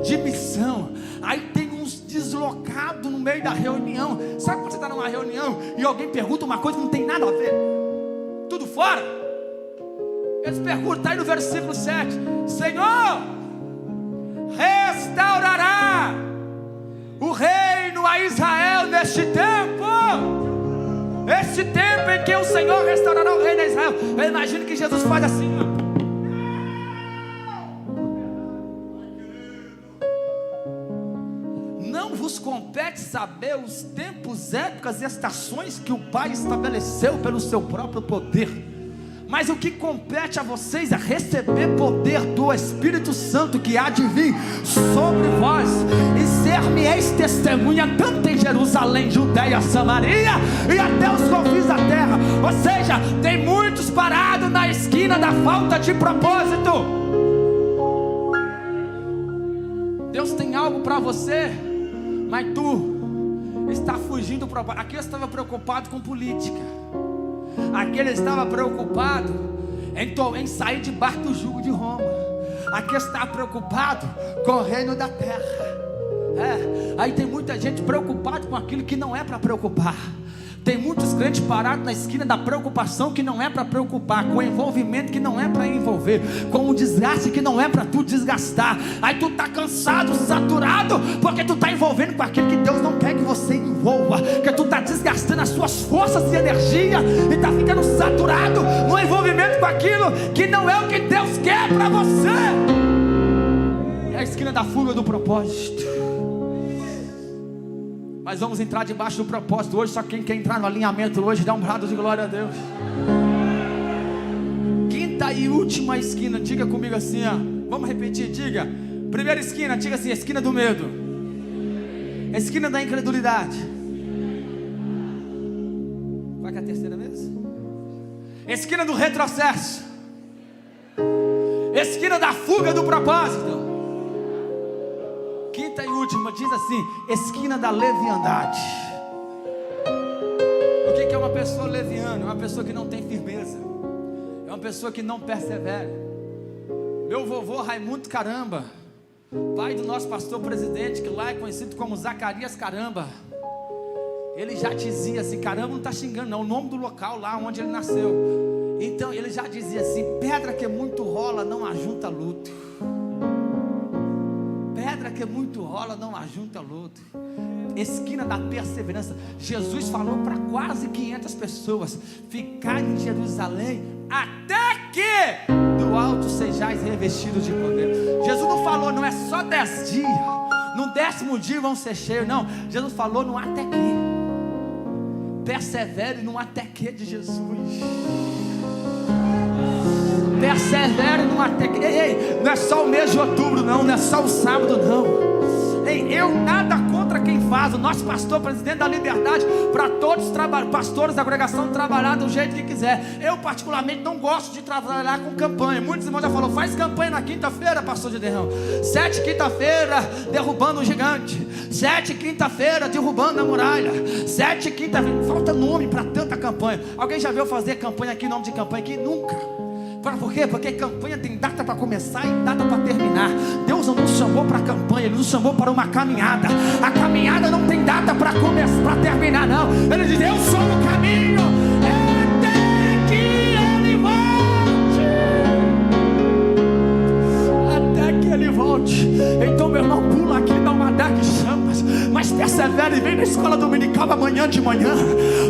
de missão. Aí tem uns deslocados no meio da reunião. Sabe quando você está numa reunião e alguém pergunta uma coisa que não tem nada a ver? Tudo fora. Eles perguntam, está aí no versículo 7: Senhor, restaurará o reino a Israel neste tempo? Este tempo em que o Senhor restaurará o reino a Israel. Eu imagino que Jesus faz assim, ó. Não vos compete saber os tempos, épocas e estações que o Pai estabeleceu pelo seu próprio poder. Mas o que compete a vocês é receber poder do Espírito Santo que há de vir sobre vós, e ser-me-eis testemunha tanto em Jerusalém, Judeia, Samaria e até os confins da terra. Ou seja, tem muitos parados na esquina da falta de propósito. Deus tem algo para você, mas tu está fugindo do propósito. Aqui eu estava preocupado com política. Aqui ele estava preocupado em sair debaixo do jugo de Roma. Aqui está preocupado com o reino da terra. Aí tem muita gente preocupada com aquilo que não é para preocupar. Tem muitos crentes parados na esquina da preocupação que não é para preocupar, com o envolvimento que não é para envolver, com o desgaste que não é para tu desgastar. Aí tu está cansado, saturado, porque tu está envolvendo com aquilo que Deus não quer que você envolva, que tu está desgastando as suas forças e energia e está ficando saturado no envolvimento com aquilo que não é o que Deus quer para você. É a esquina da fuga do propósito. Mas vamos entrar debaixo do propósito hoje. Só quem quer entrar no alinhamento hoje, dá um brado de glória a Deus. Quinta e última esquina, diga comigo assim, ó. Vamos repetir, diga. Primeira esquina, diga assim, esquina do medo, esquina da incredulidade. Qual que é a terceira mesmo? Esquina do retrocesso, esquina da fuga do propósito. Quinta e última, diz assim, esquina da leviandade. O que é uma pessoa leviana? É uma pessoa que não tem firmeza, é uma pessoa que não persevera. Meu vovô Raimundo Caramba, pai do nosso pastor presidente, que lá é conhecido como Zacarias Caramba, ele já dizia assim, Caramba não está xingando não, o nome do local lá onde ele nasceu. Então ele já dizia assim, pedra que muito rola não ajunta luto. Pedra que muito rola não ajunta luto. Esquina da perseverança. Jesus falou para quase 500 pessoas, ficar em Jerusalém até que do alto sejais revestidos de poder. Jesus não falou, não é só 10 dias, no 10º dia vão ser cheios, não. Jesus falou no até que. Persevere no até que de Jesus. Persevere no até que. Ei, não é só o mês de outubro não, não é só o sábado não. Ei, eu nada contra quem faz. O nosso pastor, presidente da Liberdade, para todos os pastores da congregação trabalhar do jeito que quiser. Eu particularmente não gosto de trabalhar com campanha. Muitos irmãos já falaram, faz campanha na quinta-feira, pastor Gideão. 7 quinta-feira derrubando o gigante, 7 quinta-feira derrubando a muralha, 7 quinta-feira. Falta nome para tanta campanha. Alguém já veio fazer campanha aqui, nome de campanha aqui? Nunca. Por quê? Porque campanha tem data para começar e data para terminar. Deus não nos chamou para campanha, Ele nos chamou para uma caminhada. A caminhada não tem data para começar, para terminar não. Ele diz, eu sou o caminho, até que Ele volte. Até que Ele volte. Então meu irmão, pula aqui, dá uma daga de chamas, mas persevere e vem na escola dominical amanhã de manhã.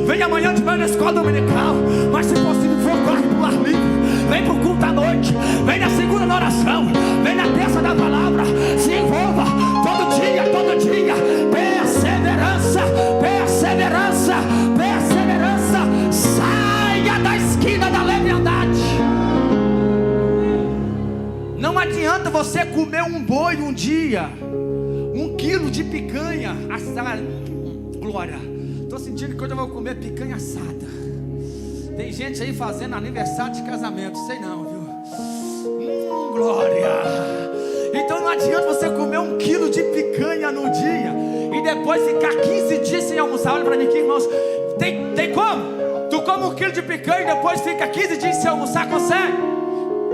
Vem amanhã de manhã na escola dominical. Mas se possível for, corre pro ar livre. Vem pro culto à noite, vem na segunda na oração, vem na terça da palavra. Se envolva todo dia, todo dia. Perseverança, perseverança, perseverança. Saia da esquina da leviandade. Não adianta você comer um boi um dia, 1 quilo de picanha assada. Glória, estou sentindo que hoje eu vou comer picanha assada. Tem gente aí fazendo aniversário de casamento, sei não, viu? Glória. Então não adianta você comer 1 quilo de picanha no dia e depois ficar 15 dias sem almoçar. Olha para mim aqui, irmãos. Tem como? Tu come 1 quilo de picanha e depois fica 15 dias sem almoçar, consegue?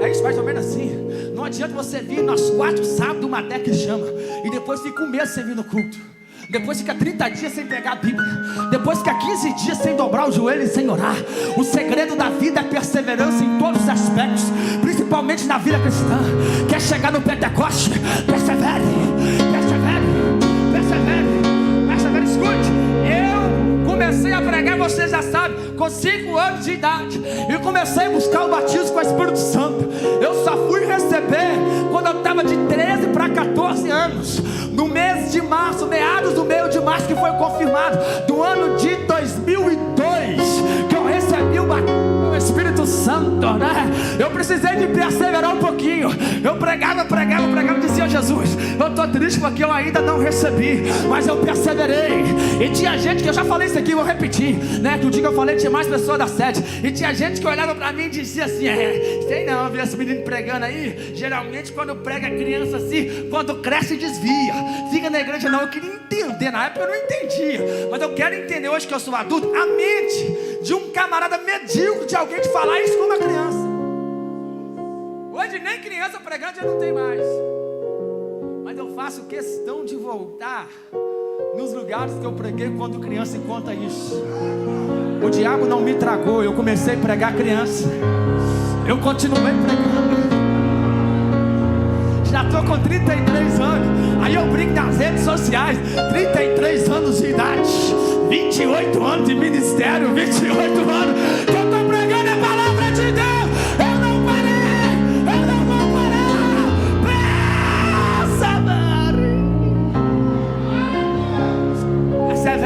É isso, mais ou menos assim. Não adianta você vir nos 4 sábados, uma deck que chama, e depois fica 1 mês sem vir no culto. Depois fica 30 dias sem pegar a Bíblia. Depois fica 15 dias sem dobrar o joelho e sem orar. O segredo da vida é perseverança em todos os aspectos, principalmente na vida cristã. Quer chegar no Pentecoste? Persevere, persevere, persevere, persevere. Escute, eu comecei a pregar, você já sabe, com 5 anos de idade, e comecei a buscar o batismo com o Espírito Santo. Eu só fui receber quando eu estava de 13 para 14 anos, no mês de março, meados do mês de março, que foi confirmado, do ano de 2002, que eu recebi o Espírito Santo, né? Eu precisei de perseverar um pouquinho. Eu pregava, e dizia, Jesus, eu estou triste porque eu ainda não recebi, mas eu perseverei. E tinha gente, que eu já falei isso aqui, vou repetir, né? Que o dia que eu falei tinha mais pessoas da sede, e tinha gente que olhava para mim e dizia assim, sei não, viu esse menino pregando aí? Geralmente quando prega criança assim, quando cresce desvia, fica na igreja. Não, eu queria entender, na época eu não entendia, mas eu quero entender hoje que eu sou adulto, a mente de um camarada medíocre, de alguém de falar isso com uma criança. Hoje nem criança pregando já não tem mais, mas eu faço questão de voltar nos lugares que eu preguei quando criança, e conta isso. O diabo não me tragou, eu comecei a pregar criança, eu continuei pregando. Já estou com 33 anos, aí eu brinco nas redes sociais, 33 anos de idade, 28 anos de ministério, 28 anos que eu estou pregando a palavra de Deus. Eu não parei, eu não vou parar. Persevere. Essa é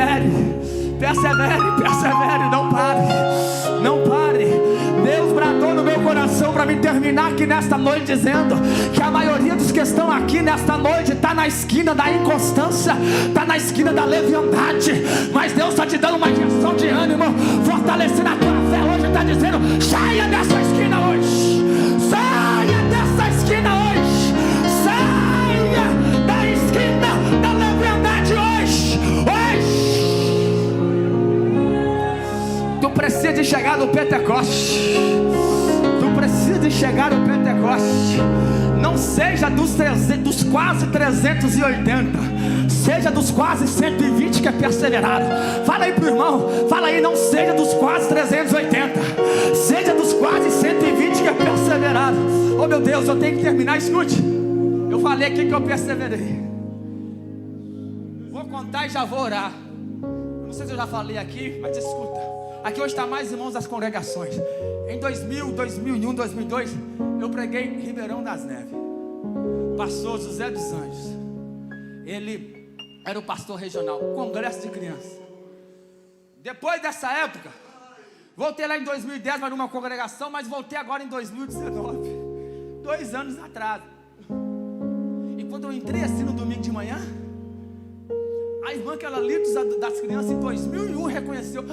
terminar aqui nesta noite dizendo que a maioria dos que estão aqui nesta noite está na esquina da inconstância, está na esquina da leviandade, mas Deus está te dando uma injeção de ânimo, fortalecendo a tua fé hoje, está dizendo: saia dessa esquina hoje, saia dessa esquina hoje, saia da esquina da leviandade hoje. Tu precisa de chegar no Pentecoste. Tu precisa de chegar no Pentecoste. Não seja dos quase 380, seja dos quase 120 que é perseverado. Fala aí pro irmão, fala aí, não seja dos quase 380, seja dos quase 120 que é perseverado. Oh meu Deus, eu tenho que terminar, escute. Eu falei aqui que eu perseverei. Vou contar e já vou orar. Não sei se eu já falei aqui, mas escuta. Aqui hoje está mais irmãos das congregações. Em 2000, 2001, 2002, eu preguei em Ribeirão das Neves. Pastor José dos Anjos, ele era o pastor regional, congresso de crianças. Depois dessa época, voltei lá em 2010, mas numa congregação, mas voltei agora em 2019, 2 anos atrás. E quando eu entrei assim no domingo de manhã, a irmã que era líder das crianças em 2001 reconheceu: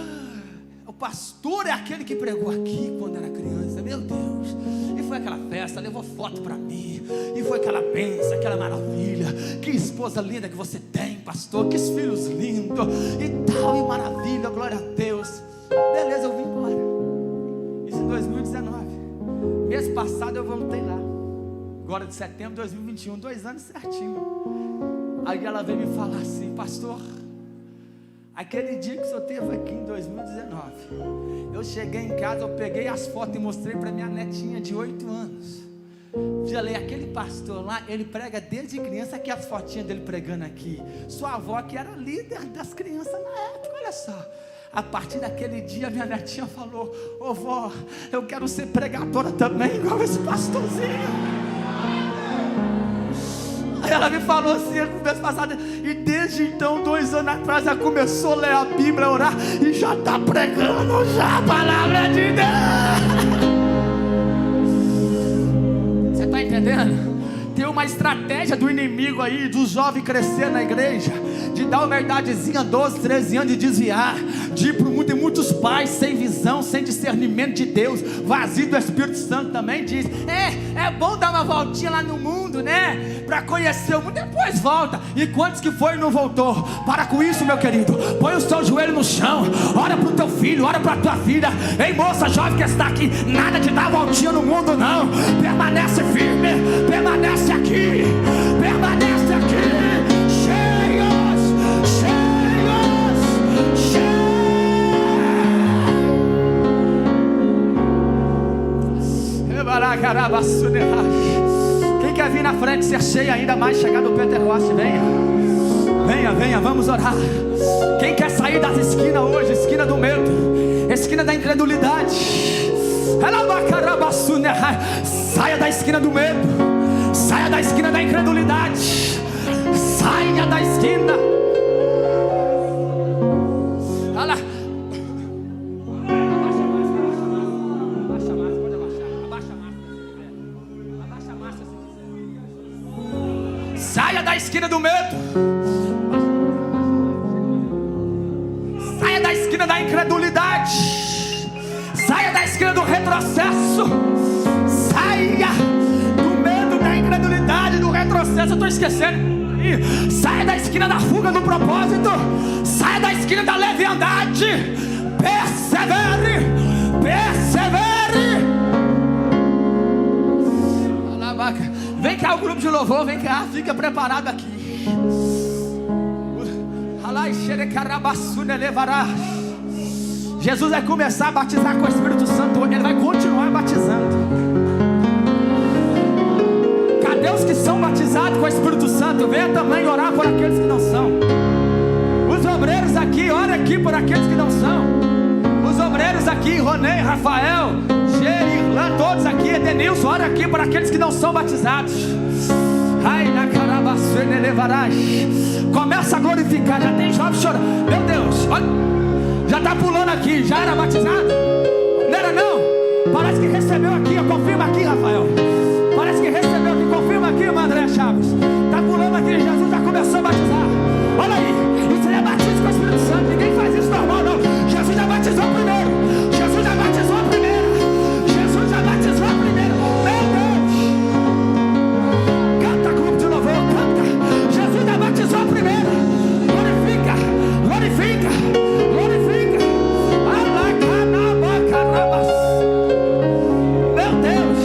o pastor é aquele que pregou aqui quando era criança. Meu Deus. E foi aquela festa, levou foto para mim, e foi aquela bênção, aquela maravilha. Que esposa linda que você tem, pastor, que filhos lindos, e tal, e maravilha, glória a Deus. Beleza, eu vim embora. Isso em 2019. Mês passado eu voltei lá, agora de setembro de 2021, 2 anos certinho. Aí ela veio me falar assim: pastor, aquele dia que o senhor esteve aqui em 2019, eu cheguei em casa, eu peguei as fotos e mostrei para minha netinha de 8 anos. Falei: aquele pastor lá, ele prega desde criança. Aqui as fotinhas dele pregando aqui. Sua avó que era líder das crianças na época, olha só. A partir daquele dia minha netinha falou: ô vó, eu quero ser pregadora também, igual esse pastorzinho. Aí ela me falou assim no mês passado, e desde então, 2 anos atrás, ela começou a ler a Bíblia, a orar, e já está pregando já a palavra de Deus. Você está entendendo? Tem uma estratégia do inimigo aí, do jovem crescer na igreja, de dar uma verdadezinha, 12, 13 anos, de desviar, de ir para o mundo. Tem muitos pais sem visão, sem discernimento de Deus, vazio do Espírito Santo. Também diz: é bom dar uma voltinha lá no mundo, né, para conhecer o mundo, depois volta. E quantos que foi e não voltou? Para com isso, meu querido. Põe o seu joelho no chão, ora para o teu filho, ora para a tua filha. Ei moça jovem que está aqui, nada de dar voltinha no mundo não. Permanece firme, permanece aqui, permanece aqui. Cheios, cheios, cheios. Quem quer vir na frente ser cheio ainda mais, chegar no Pentecoste, venha. Venha, venha, vamos orar. Quem quer sair das esquinas hoje? Esquina do medo, esquina da incredulidade. Saia da esquina do medo, saia da esquina da incredulidade, saia da esquina. Olha lá. Abaixa a massa, pode abaixar. Abaixa a massa. Abaixa a massa se quiser. Saia da esquina do medo, saia da esquina da incredulidade, saia da esquina do retrocesso, saia do medo, da incredulidade, do retrocesso. Eu estou esquecendo. Saia da esquina da fuga do propósito, saia da esquina da leviandade. Persevere, persevere. Vem cá o grupo de louvor, vem cá, fica preparado aqui. Jesus vai começar a batizar com o Espírito Santo, ele vai continuar batizando. Cadê os que são batizados com o Espírito Santo? Venha também orar por aqueles que não são. Os obreiros aqui, ora aqui por aqueles que não são. Os obreiros aqui, Ronei, Rafael, Irlan, todos aqui, Edenilson, ora aqui por aqueles que não são batizados. Ai, na carabaçu, levarás. Começa a glorificar. Já tem jovem chorando. Meu Deus, olha, já está pulando aqui. Já era batizado? Não era não? Parece que recebeu aqui, ó. Confirma aqui, Rafael. Parece que recebeu aqui. Confirma aqui, irmã André Chaves. Está pulando aqui, Jesus já começou a batizar. Olha aí, isso aí é batismo com o Espírito Santo. Ninguém faz isso normal, não. Jesus já batizou primeiro. Jesus já batizou primeiro. Jesus já batizou primeiro. Meu Deus. Canta, grupo de louvor, canta. Jesus já batizou primeiro. Glorifica, glorifica, glorifica. Alacanaba, carabas. Meu Deus.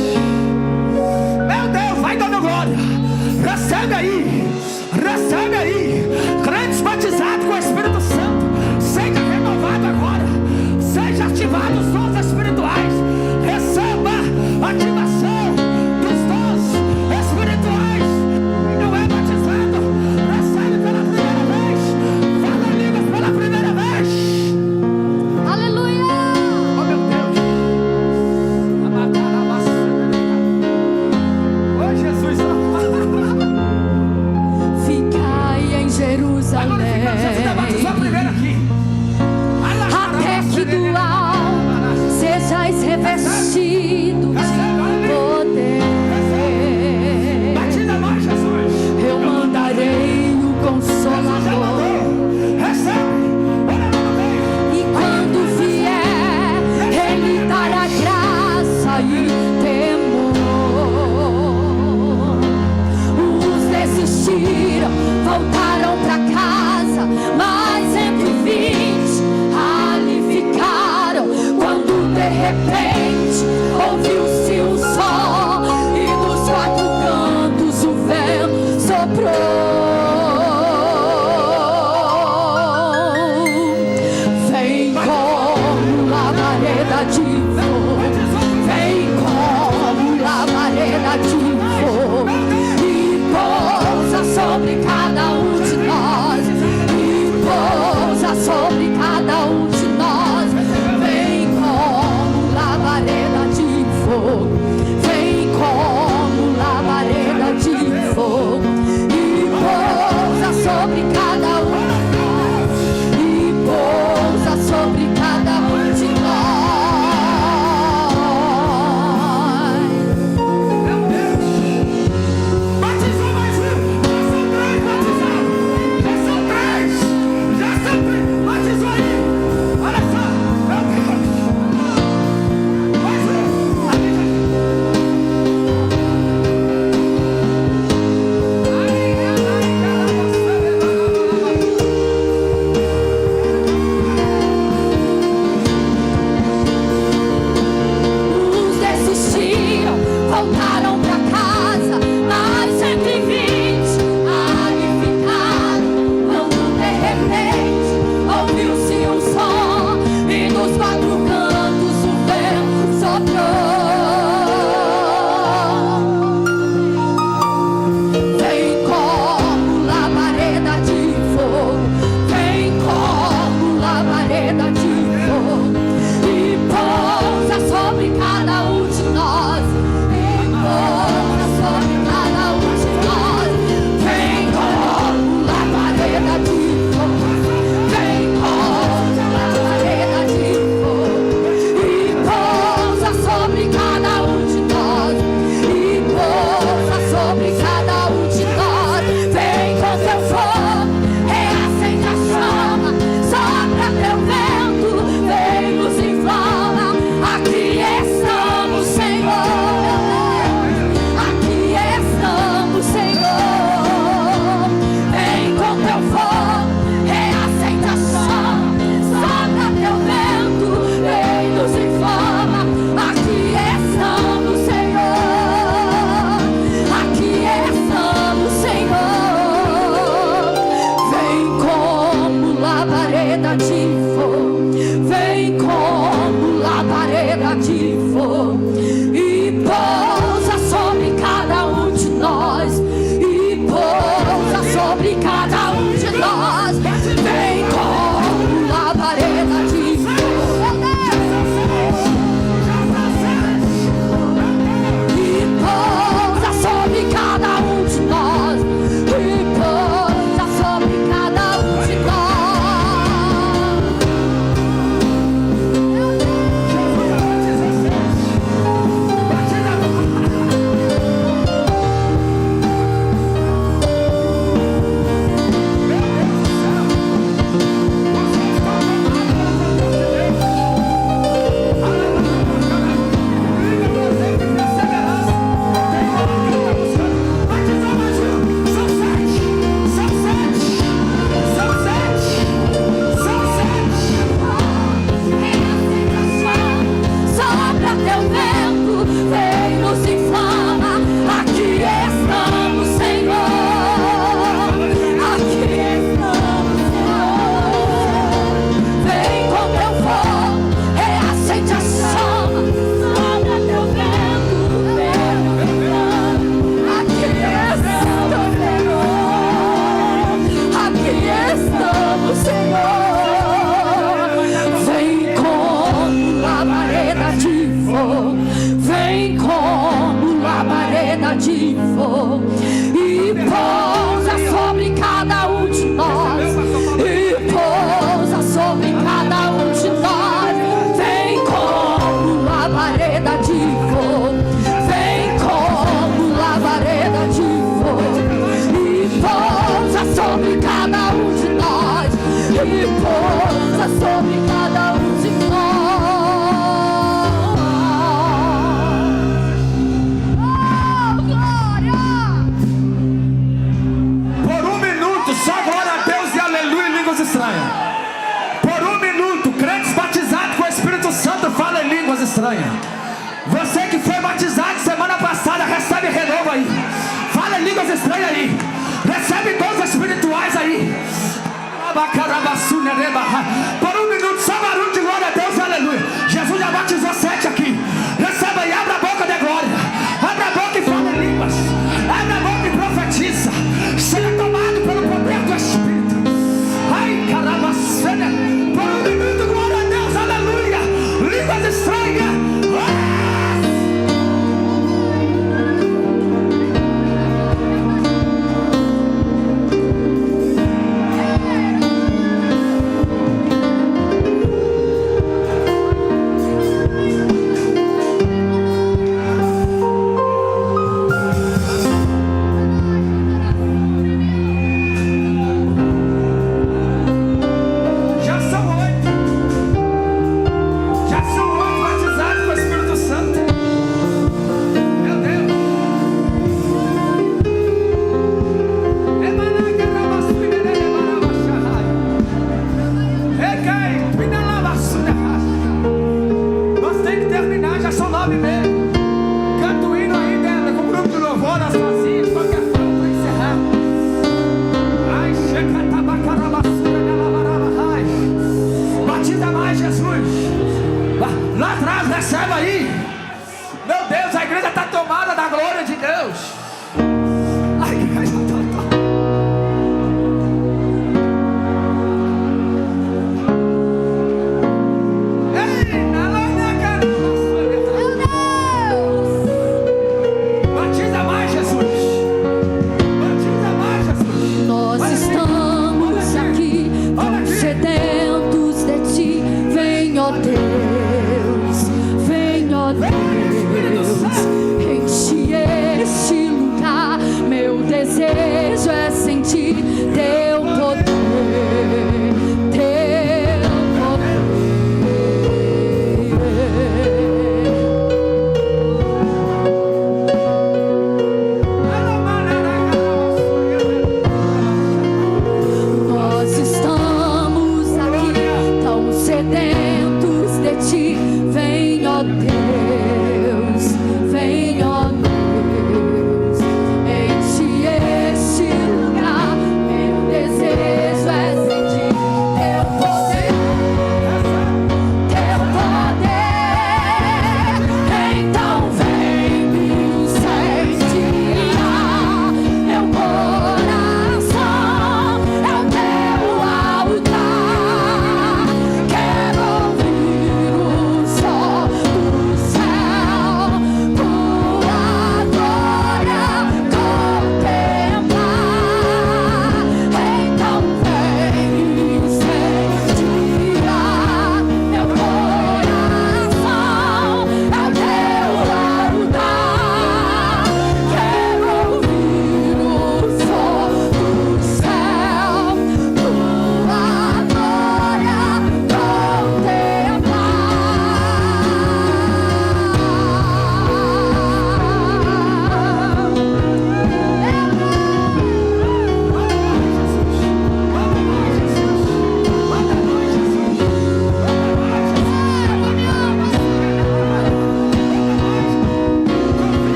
labareda de fogo e pousa sobre cada um de nós, e pousa sobre cada um de nós. Vem como labareda de fogo, vem como labareda de fogo e pousa sobre cada um de nós, e pousa sobre cada um de nós. Oh, glória! Por um minuto, só glória a Deus e aleluia em línguas estranhas. Por um minuto, crentes batizados com o Espírito Santo falam em línguas estranhas. Você que foi batizado semana passada, recebe renovo aí. Fala em línguas estranhas aí. Recebe dons espirituais aí. Por um minuto, só barulho de glória a Deus e aleluia. Jesus já batizou 7 aqui. Receba aí, abra a boca de glória. Abra a boca e fala em línguas. Abra a boca e profetiza. Seja tomado pelo poder do Espírito. Ai, caramba, por um minuto, glória a Deus, aleluia. Línguas estranhas.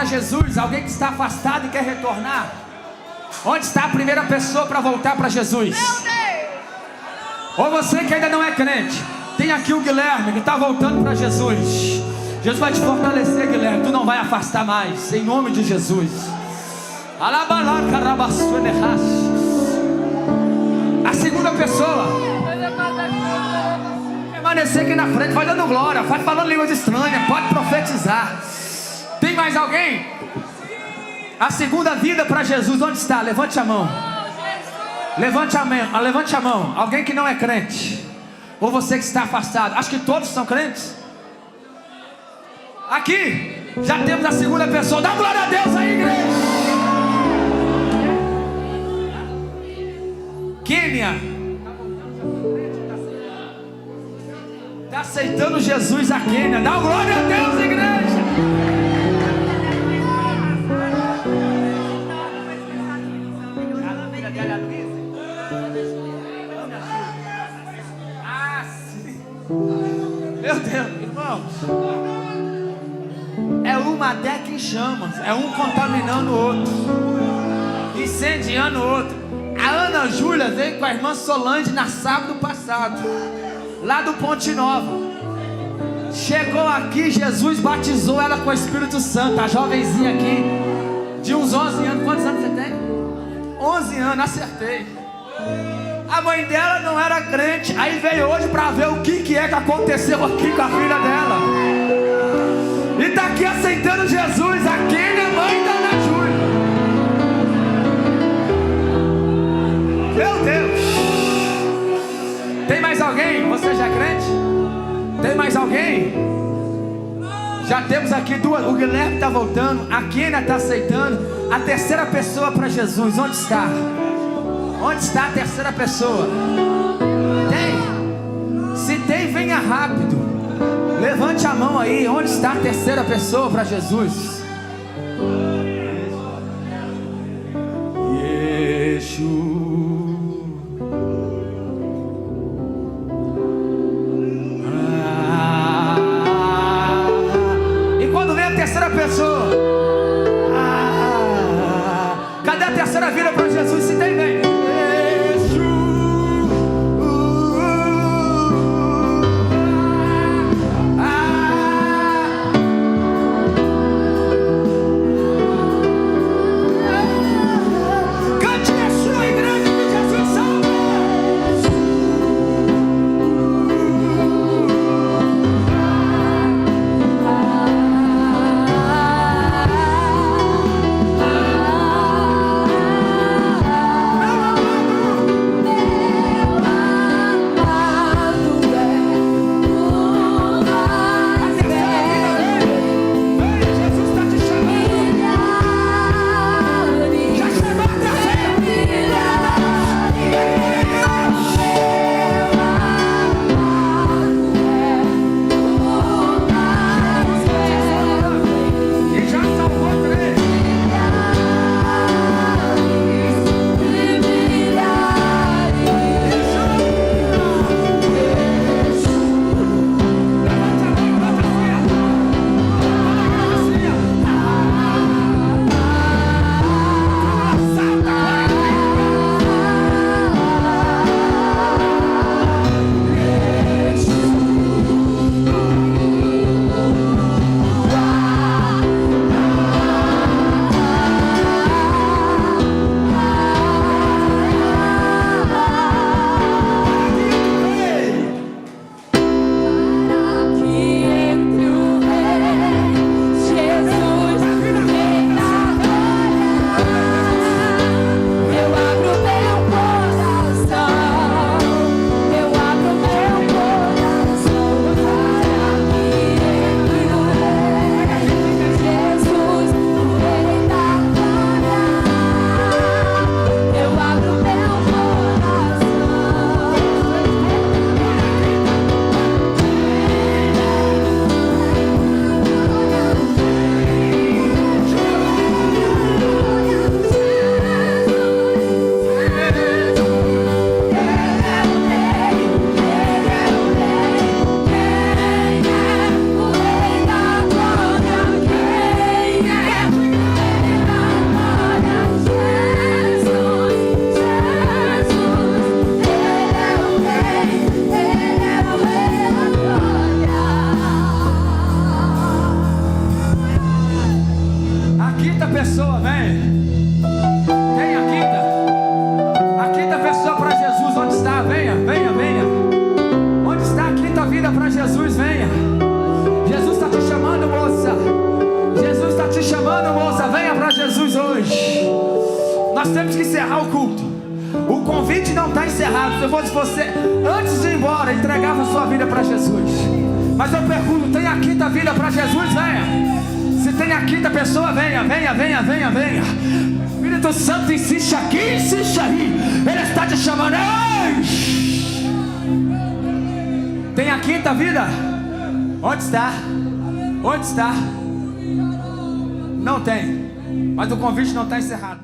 Jesus? Alguém que está afastado e quer retornar? Onde está a primeira pessoa para voltar para Jesus? Ou você que ainda não é crente? Tem aqui o Guilherme que está voltando para Jesus. Jesus vai te fortalecer, Guilherme. Tu não vai afastar mais, em nome de Jesus. A segunda pessoa permanecer aqui na frente, vai dando glória, vai falando línguas estranhas, pode profetizar. Tem mais alguém? A segunda vida para Jesus, onde está? Levante a mão. Levante a mão. Alguém que não é crente, ou você que está afastado. Acho que todos são crentes. Aqui já temos a segunda pessoa. Dá glória a Deus aí, igreja. Quênia está aceitando Jesus. A Quênia, dá glória a Deus, igreja. Meu Deus, irmãos, é uma década em chamas, é um contaminando o outro, incendiando o outro. A Ana Júlia veio com a irmã Solange na sábado passado, lá do Ponte Nova. Chegou aqui, Jesus batizou ela com o Espírito Santo. A jovenzinha aqui, de uns 11 anos. Quantos anos você tem? 11 anos, acertei. A mãe dela não era crente, aí veio hoje para ver o que é que aconteceu aqui com a filha dela. E está aqui aceitando Jesus. A Kênia, mãe da Ana Júlia. Meu Deus. Tem mais alguém? Você já é crente? Tem mais alguém? Já temos aqui duas. O Guilherme está voltando, a Kênia está aceitando. A terceira pessoa para Jesus, onde está? Onde está a terceira pessoa? Tem? Se tem, venha rápido. Levante a mão aí. Onde está a terceira pessoa para Jesus? Yeshua. E quando vem a terceira pessoa? Cadê a terceira vida para Jesus? Se tem, vem. temos que encerrar o culto. O convite não está encerrado. Se fosse você, antes de ir embora, entregava a sua vida para Jesus. Mas eu pergunto, tem a quinta vida para Jesus? Venha. Se tem a quinta pessoa, venha. Espírito Santo insiste aqui, insiste aí. Ele está te chamando. Ei! Tem a quinta vida? Onde está? Onde está? Não tem. Mas o convite não está encerrado.